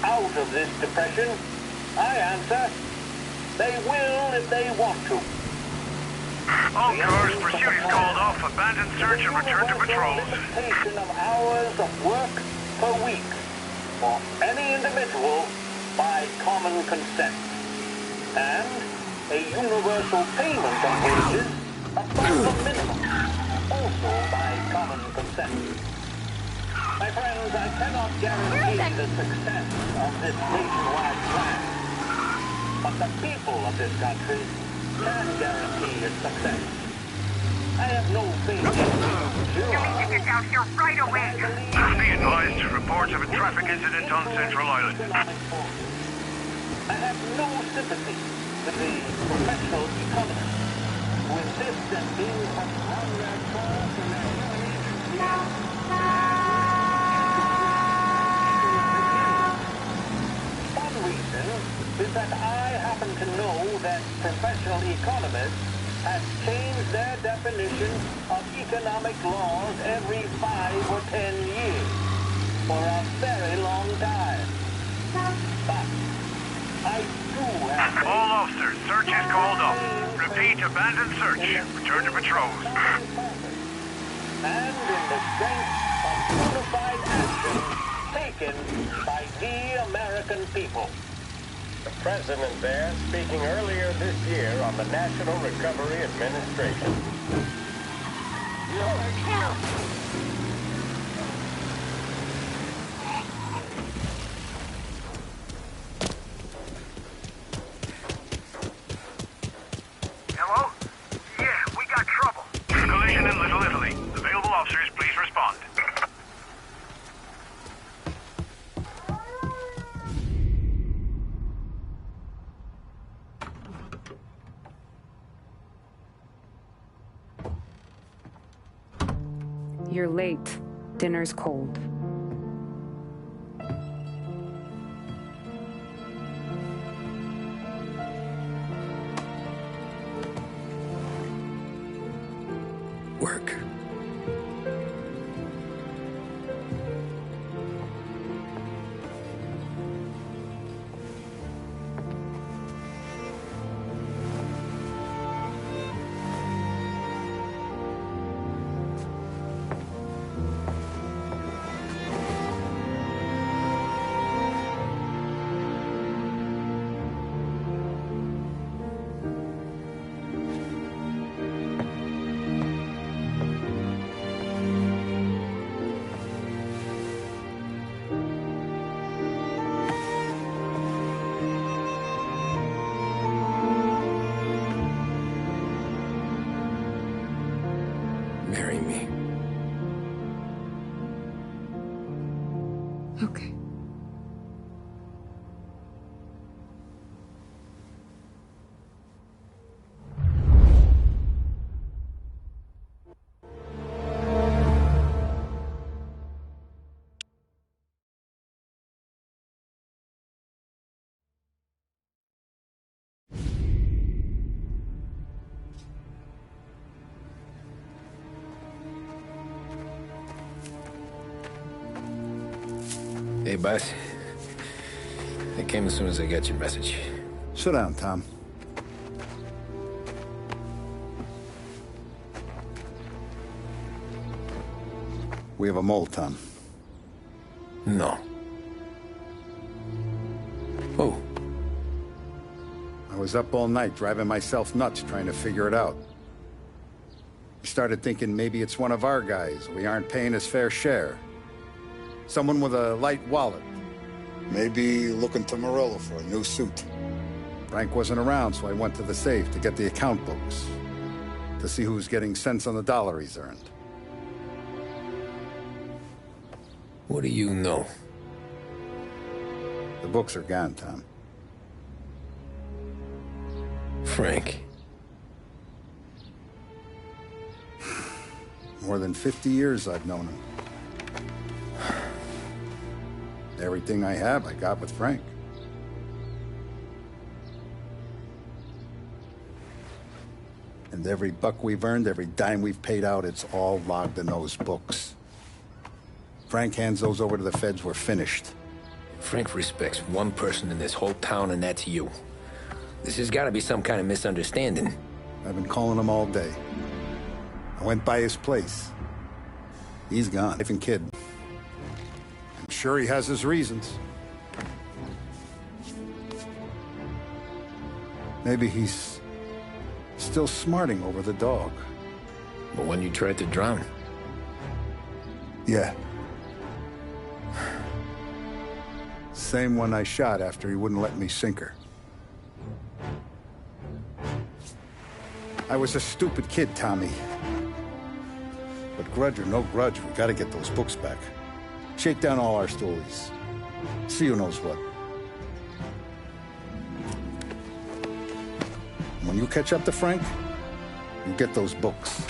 out of this depression, I answer, they will if they want to. All cars, pursuit is called off. Abandon search and return to patrols. Limitation of hours of work per week for any individual by common consent. And a universal payment of wages above the minimum, also by common consent. My friends, I cannot guarantee the success of this nationwide plan, but the people of this country can guarantee its success. I have no faith in you. You need to get out here right away. Just be advised, reports of a traffic incident on Central Island. I have no sympathy with the professional economists who insist that being on their calls and their One reason is that I happen to know that professional economists have changed their definition of economic laws every 5 or 10 years for a very long time. But I do have... All officers, search is called off. Repeat, abandon search. Return to patrols. And in the strength of unified action taken by the American people. The president there speaking earlier this year on the National Recovery Administration. Hello? Yeah, we got trouble. Collision in Little Italy. Available officers, please respond. You're late. Dinner's cold. Work. Marry me. Okay. Hey, boss. I came as soon as I got your message. Sit down, Tom. We have a mole, Tom. No. Oh. I was up all night driving myself nuts trying to figure it out. I started thinking maybe it's one of our guys. We aren't paying his fair share. Someone with a light wallet. Maybe looking to Morello for a new suit. Frank wasn't around, so I went to the safe to get the account books. To see who's getting cents on the dollar he's earned. What do you know? The books are gone, Tom. Frank. More than 50 years I've known him. Everything I have, I got with Frank. And every buck we've earned, every dime we've paid out, it's all logged in those books. Frank hands those over to the feds, we're finished. Frank respects one person in this whole town, and that's you. This has got to be some kind of misunderstanding. I've been calling him all day. I went by his place. He's gone, wife and kid. I'm sure he has his reasons. Maybe he's still smarting over the dog. The one you tried to drown? Yeah. Same one I shot after he wouldn't let me sink her. I was a stupid kid, Tommy. But grudge or no grudge, we gotta get those books back. Shake down all our stories. See who knows what. When you catch up to Frank, you get those books.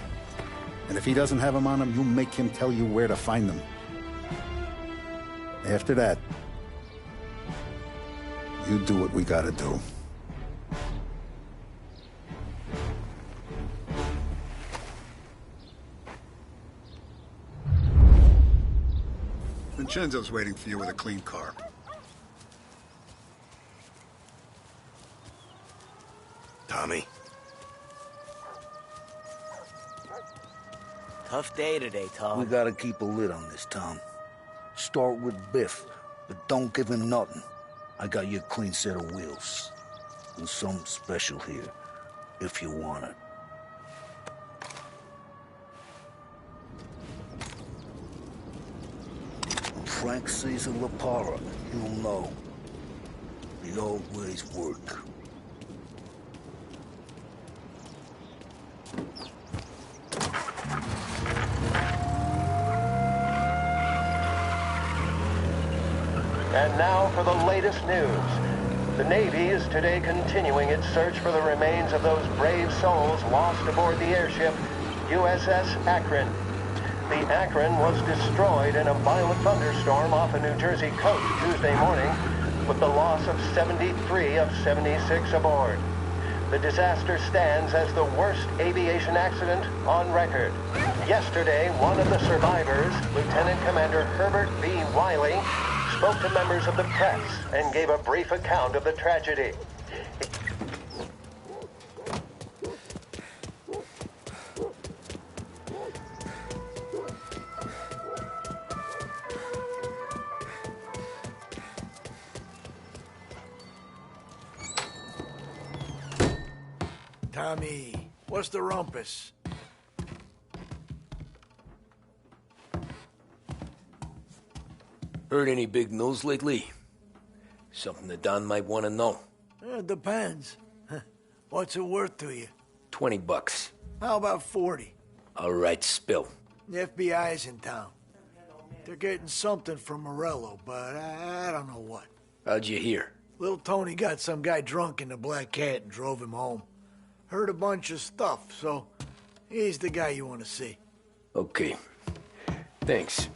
And if he doesn't have them on him, you make him tell you where to find them. After that, you do what we gotta do. Vincenzo's waiting for you with a clean car. Tommy. Tough day today, Tom. We gotta keep a lid on this, Tom. Start with Biff, but don't give him nothing. I got you a clean set of wheels. And something special here, if you want it. Frank Caesar LaPara, he'll know. The old ways work. And now for the latest news. The Navy is today continuing its search for the remains of those brave souls lost aboard the airship USS Akron. The Akron was destroyed in a violent thunderstorm off a New Jersey coast Tuesday morning, with the loss of 73 of 76 aboard. The disaster stands as the worst aviation accident on record. Yesterday, one of the survivors, Lieutenant Commander Herbert B. Wiley, spoke to members of the press and gave a brief account of the tragedy. Tommy, what's the rumpus? Heard any big news lately? Something that Don might want to know. It depends. What's it worth to you? $20. How about 40? All right, spill. The FBI's in town. They're getting something from Morello, but I don't know what. How'd you hear? Little Tony got some guy drunk in the Black Cat and drove him home. Heard a bunch of stuff, so he's the guy you want to see. Okay. Thanks.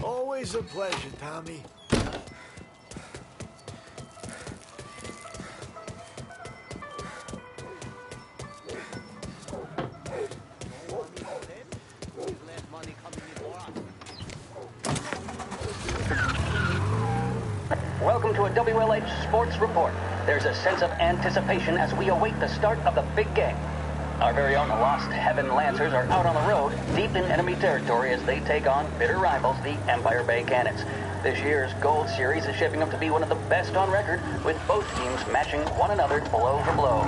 Always a pleasure, Tommy. Welcome to a WLH Sports Report. There's a sense of anticipation as we await the start of the big game. Our very own Lost Heaven Lancers are out on the road, deep in enemy territory as they take on bitter rivals, the Empire Bay Cannons. This year's Gold Series is shaping up to be one of the best on record, with both teams matching one another blow for blow.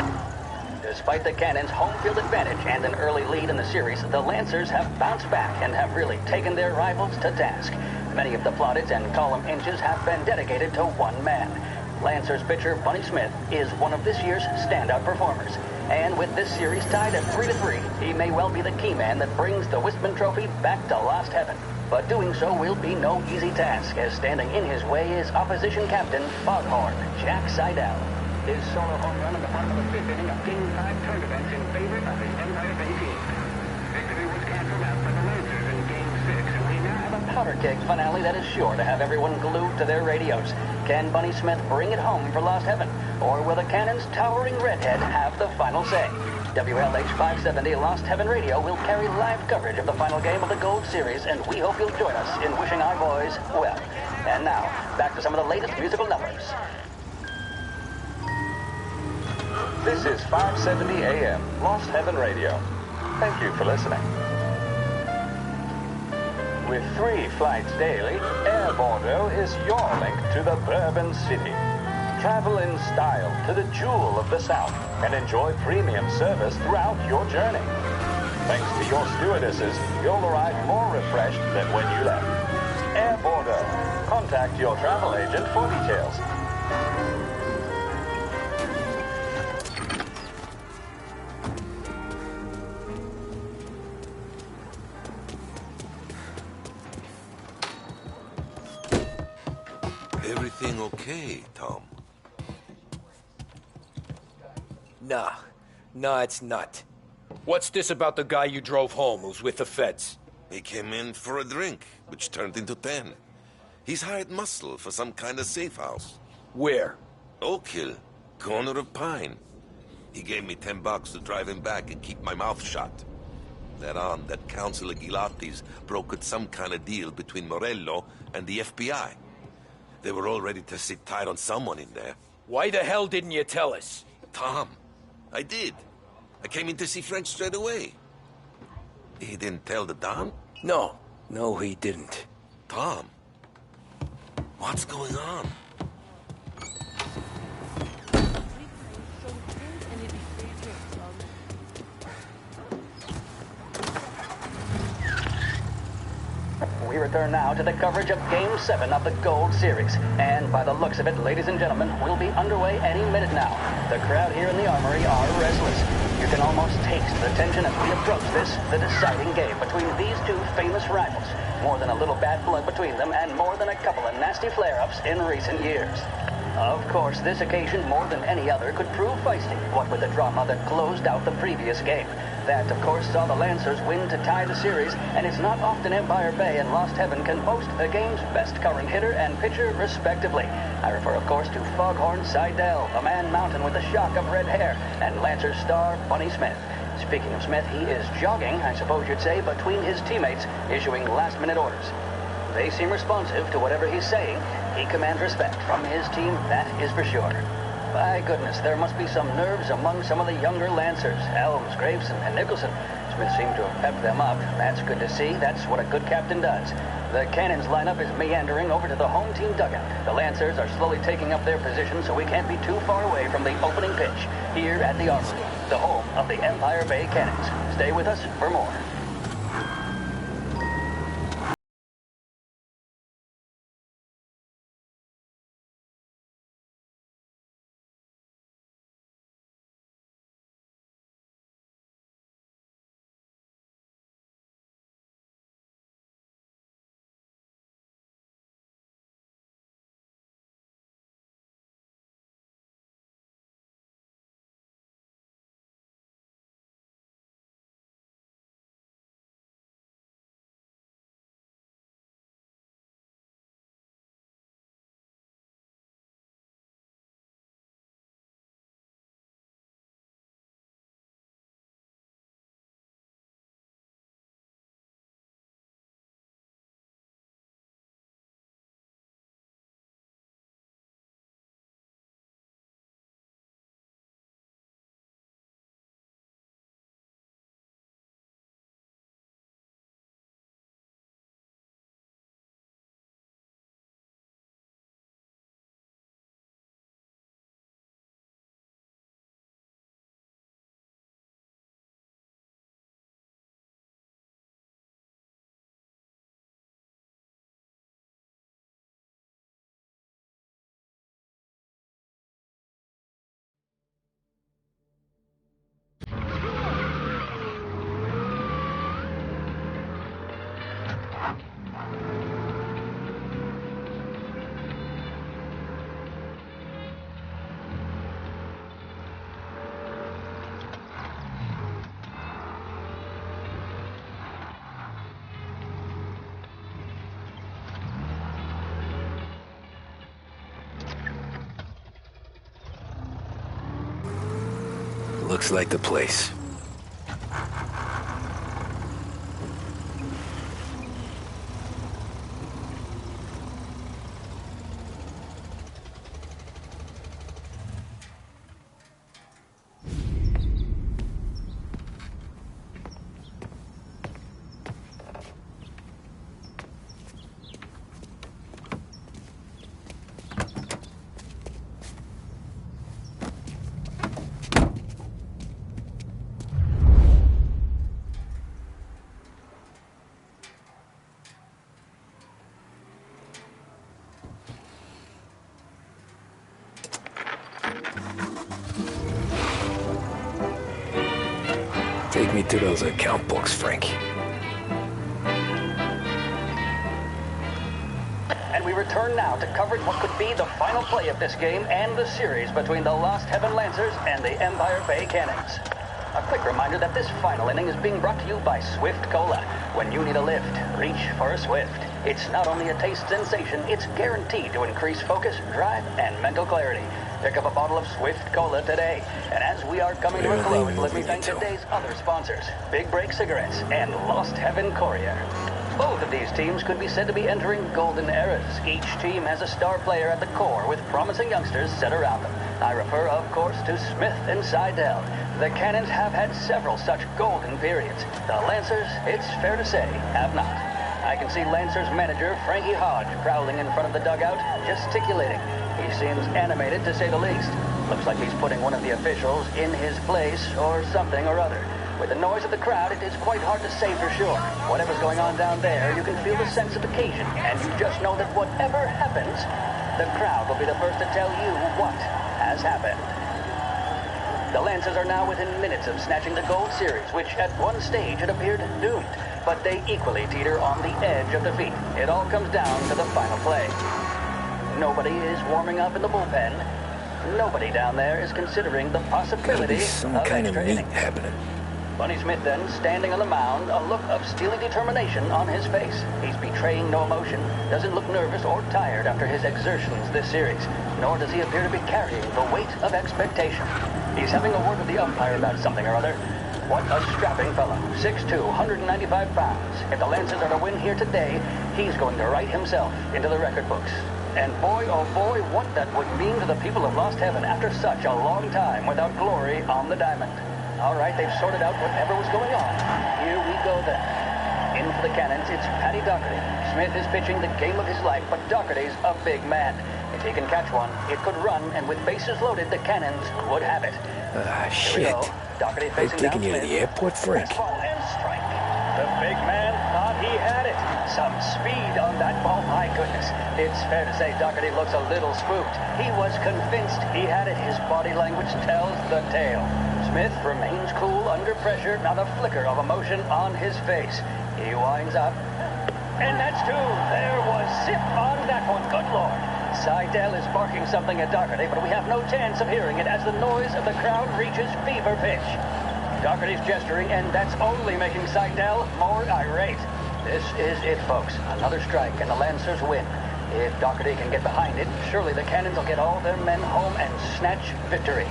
Despite the Cannons' home field advantage and an early lead in the series, the Lancers have bounced back and have really taken their rivals to task. Many of the plaudits and column inches have been dedicated to one man. Lancers pitcher Bunny Smith is one of this year's standout performers. And with this series tied at 3-3, he may well be the key man that brings the Wistman Trophy back to Lost Heaven. But doing so will be no easy task, as standing in his way is opposition captain Foghorn Jack Seidel. His solo home run at the bottom of the fifth inning of Game 5 tournaments in favor of his Empire Bay team. Victory was canceled out for the Lancers in Game 6, and we now have a powder keg finale that is sure to have everyone glued to their radios. Can Bunny Smith bring it home for Lost Heaven? Or will the Cannon's towering redhead have the final say? WLH 570 Lost Heaven Radio will carry live coverage of the final game of the Gold Series, and we hope you'll join us in wishing our boys well. And now, back to some of the latest musical numbers. This is 570 AM, Lost Heaven Radio. Thank you for listening. With 3 flights daily, Air Bordeaux is your link to the Bourbon City. Travel in style to the jewel of the South and enjoy premium service throughout your journey. Thanks to your stewardesses, you'll arrive more refreshed than when you left. Air Bordeaux. Contact your travel agent for details. Everything okay, Tom? Nah, it's not. What's this about the guy you drove home who's with the feds? He came in for a drink, which turned into 10. He's hired muscle for some kind of safe house. Where? Oak Hill, corner of Pine. He gave me $10 to drive him back and keep my mouth shut. They're on that Councilor Ghilatti's brokered some kind of deal between Morello and the FBI. They were all ready to sit tight on someone in there. Why the hell didn't you tell us? Tom, I did. I came in to see Frank straight away. He didn't tell the Don? No, he didn't. Tom, what's going on? We return now to the coverage of Game 7 of the Gold Series. And by the looks of it, ladies and gentlemen, we'll be underway any minute now. The crowd here in the Armory are restless. You can almost taste the tension as we approach this, the deciding game between these two famous rivals. More than a little bad blood between them, and more than a couple of nasty flare-ups in recent years. Of course, this occasion, more than any other, could prove feisty, what with the drama that closed out the previous game. That, of course, saw the Lancers win to tie the series, and it's not often Empire Bay and Lost Heaven can boast the game's best current hitter and pitcher, respectively. I refer, of course, to Foghorn Seidel, a man mountain with a shock of red hair, and Lancers star Bunny Smith. Speaking of Smith, he is jogging, I suppose you'd say, between his teammates, issuing last-minute orders. They seem responsive to whatever he's saying. He commands respect from his team, that is for sure. By goodness, there must be some nerves among some of the younger Lancers. Elms, Graves, and Nicholson. Smith seemed to have pepped them up. That's good to see. That's what a good captain does. The Cannons lineup is meandering over to the home team dugout. The Lancers are slowly taking up their position, so we can't be too far away from the opening pitch here at the Armory, the home of the Empire Bay Cannons. Stay with us for more. Looks like the place. Take me to those account books, Frank. And we return now to coverage what could be the final play of this game and the series between the Lost Heaven Lancers and the Empire Bay Cannons. A quick reminder that this final inning is being brought to you by Swift Cola. When you need a lift, reach for a Swift. It's not only a taste sensation, it's guaranteed to increase focus, drive, and mental clarity. Pick up a bottle of Swift Cola today. And as we are coming to a close, let me thank today's other sponsors, Big Break Cigarettes and Lost Heaven Courier. Both of these teams could be said to be entering golden eras. Each team has a star player at the core with promising youngsters set around them. I refer, of course, to Smith and Seidel. The Cannons have had several such golden periods. The Lancers, it's fair to say, have not. I can see Lancers manager Frankie Hodge prowling in front of the dugout, gesticulating. He seems animated, to say the least. Looks like he's putting one of the officials in his place or something or other. With the noise of the crowd, it is quite hard to say for sure. Whatever's going on down there, you can feel the sense of occasion, and you just know that whatever happens, the crowd will be the first to tell you what has happened. The Lancers are now within minutes of snatching the Gold Series, which at one stage had appeared doomed, but they equally teeter on the edge of defeat. It all comes down to the final play. Nobody is warming up in the bullpen. Nobody down there is considering the possibility of kind extra of meat innings. happening. Bunny Smith then, standing on the mound, a look of steely determination on his face. He's betraying no emotion, doesn't look nervous or tired after his exertions this series, nor does he appear to be carrying the weight of expectation. He's having a word with the umpire about something or other. What a strapping fellow, 6'2", 195 pounds. If the Lancers are to win here today, he's going to write himself into the record books. And boy, oh boy, what that would mean to the people of Lost Heaven after such a long time without glory on the diamond. All right, they've sorted out whatever was going on. Here we go then. In for the Cannons, it's Paddy Doherty. Smith is pitching the game of his life, but Doherty's a big man. If he can catch one, it could run, and with bases loaded, the Cannons would have it. Shit. Here we go. Doherty They're facing down taking you to Smith. the airport, Frank. Fastball and strike. The big man thought he had it. Some speed on that ball, my goodness. It's fair to say Doherty looks a little spooked. He was convinced he had it. His body language tells the tale. Smith remains cool under pressure, not a flicker of emotion on his face. He winds up. And that's two. There was zip on that one. Good Lord. Seidel is barking something at Doherty, but we have no chance of hearing it as the noise of the crowd reaches fever pitch. Doherty's gesturing, and that's only making Seidel more irate. This is it, folks. Another strike, and the Lancers win. If Doherty can get behind it, surely the Cannons will get all their men home and snatch victory.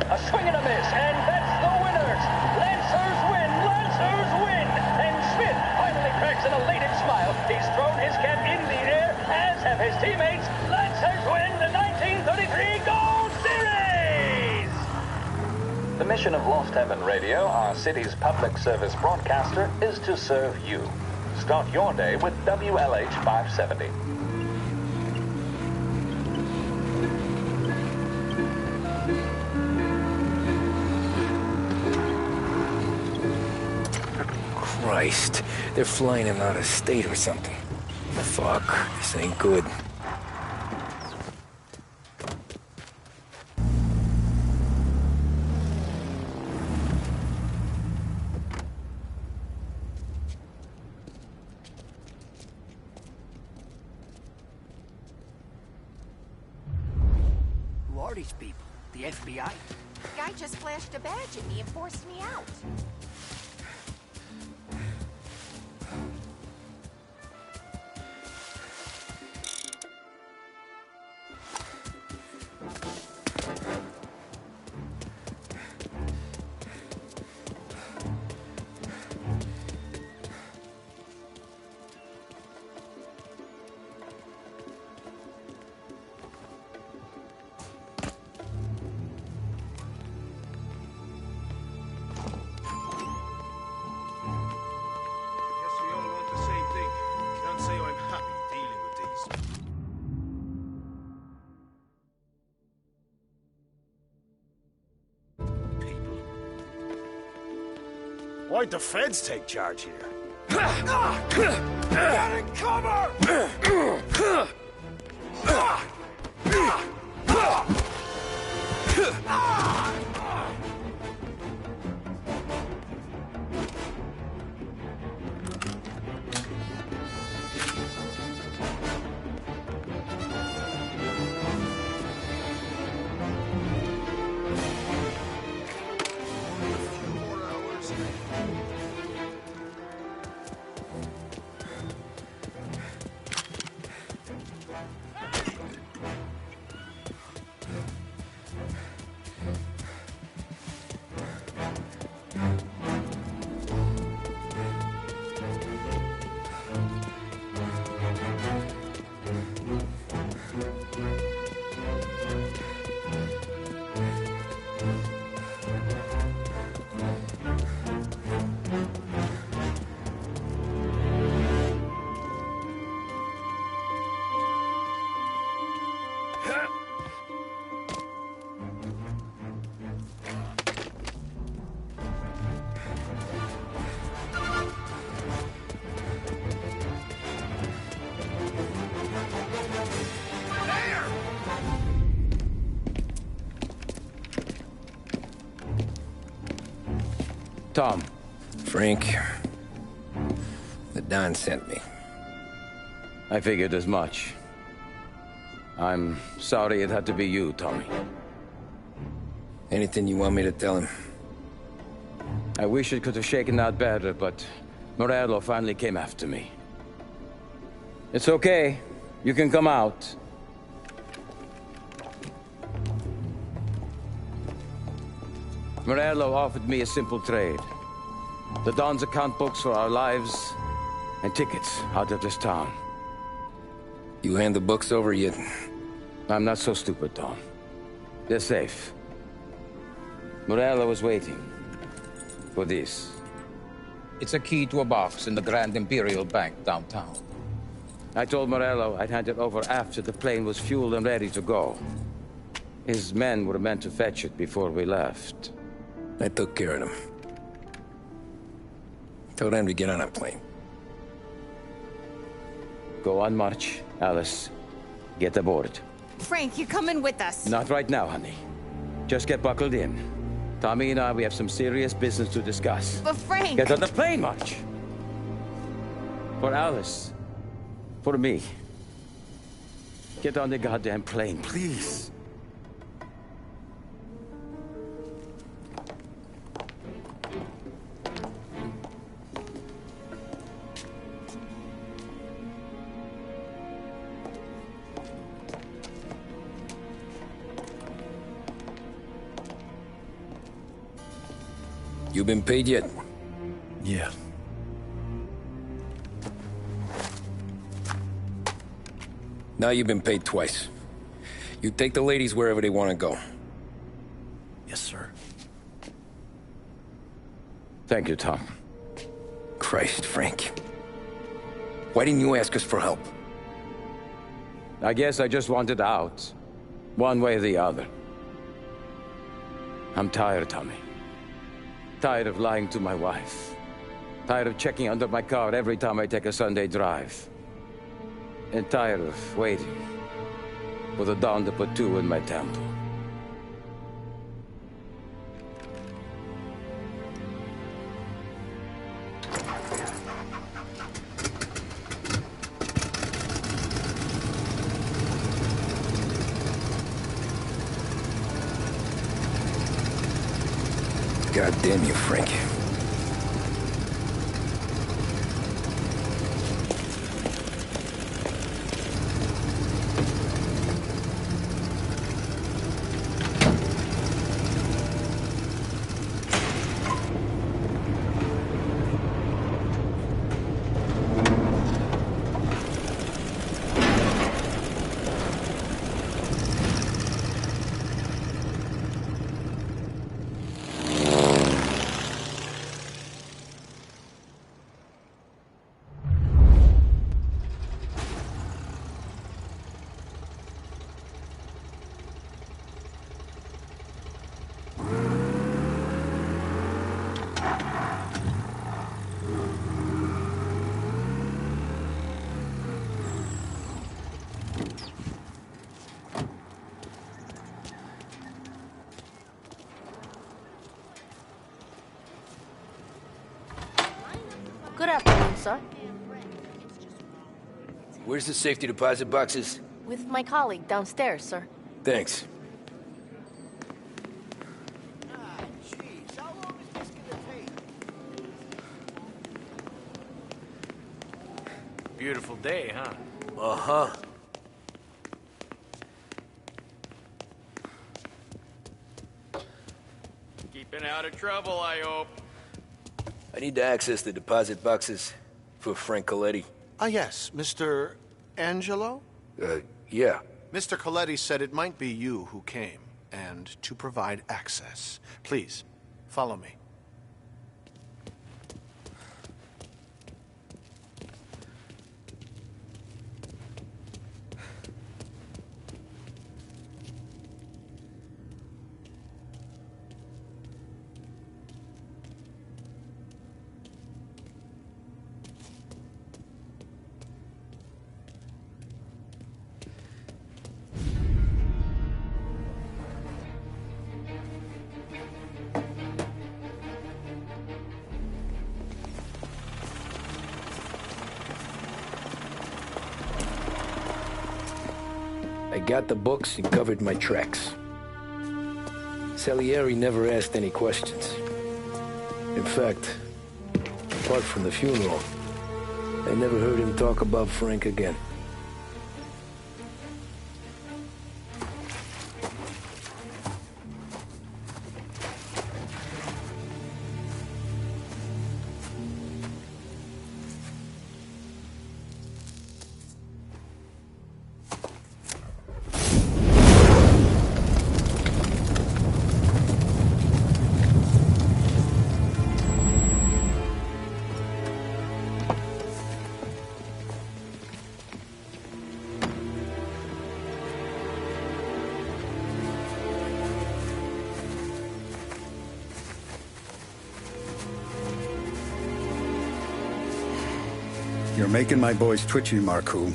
A swing and a miss, and that's the winners! Lancers win! Lancers win! And Smith finally cracks an elated smile. He's thrown his cap in the air, as have his teammates. Lancers win the 1933 Gold Series! The mission of Lost Heaven Radio, our city's public service broadcaster, is to serve you. Start your day with WLH 570. Christ, they're flying him out of state or something. Fuck, this ain't good. Who are these people? The FBI? The guy just flashed a badge at me and forced me out. Why'd the feds take charge here? Get in cover! Tom. Frank. The Don sent me. I figured as much. I'm sorry it had to be you, Tommy. Anything you want me to tell him? I wish it could have shaken out better, but Morello finally came after me. It's okay. You can come out. Morello offered me a simple trade. The Don's account books for our lives and tickets out of this town. You hand the books over yet? I'm not so stupid, Tom. They're safe. Morello was waiting for this. It's a key to a box in the Grand Imperial Bank downtown. I told Morello I'd hand it over after the plane was fueled and ready to go. His men were meant to fetch it before we left. I took care of them. Told them to get on a plane. Go on, March. Alice, get aboard. Frank, you're coming with us. Not right now, honey. Just get buckled in. Tommy and I, we have some serious business to discuss. But Frank... Get on the plane, March! For Alice. For me. Get on the goddamn plane, please. You been paid yet? Yeah. Now you've been paid twice. You take the ladies wherever they want to go. Yes, sir. Thank you, Tom. Christ, Frank. Why didn't you ask us for help? I guess I just wanted out. One way or the other. I'm tired, Tommy. Tired of lying to my wife. Tired of checking under my car every time I take a Sunday drive. And tired of waiting for the dawn to put two in my temple. God damn you, Frank. Good afternoon, sir. Where's the safety deposit boxes? With my colleague downstairs, sir. Thanks. Beautiful day, huh? Uh-huh. Keeping out of trouble, I hope. I need to access the deposit boxes for Frank Coletti. Ah, yes, Mr. Angelo? Yeah. Mr. Coletti said it might be you who came, and to provide access. Please, follow me. got the books and covered my tracks. Salieri never asked any questions. In fact, apart from the funeral, I never heard him talk about Frank again. You're making my boys twitchy, Marku.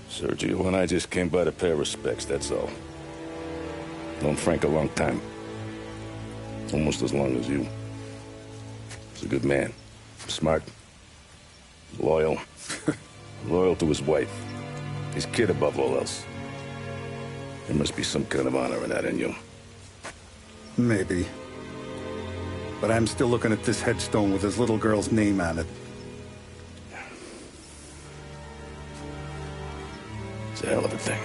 Sergio and I just came by to pay respects, that's all. Known Frank a long time. Almost as long as you. He's a good man. Smart. Loyal. Loyal to his wife. His kid above all else. There must be some kind of honor in that in you. Maybe. But I'm still looking at this headstone with his little girl's name on it. It's a hell of a thing.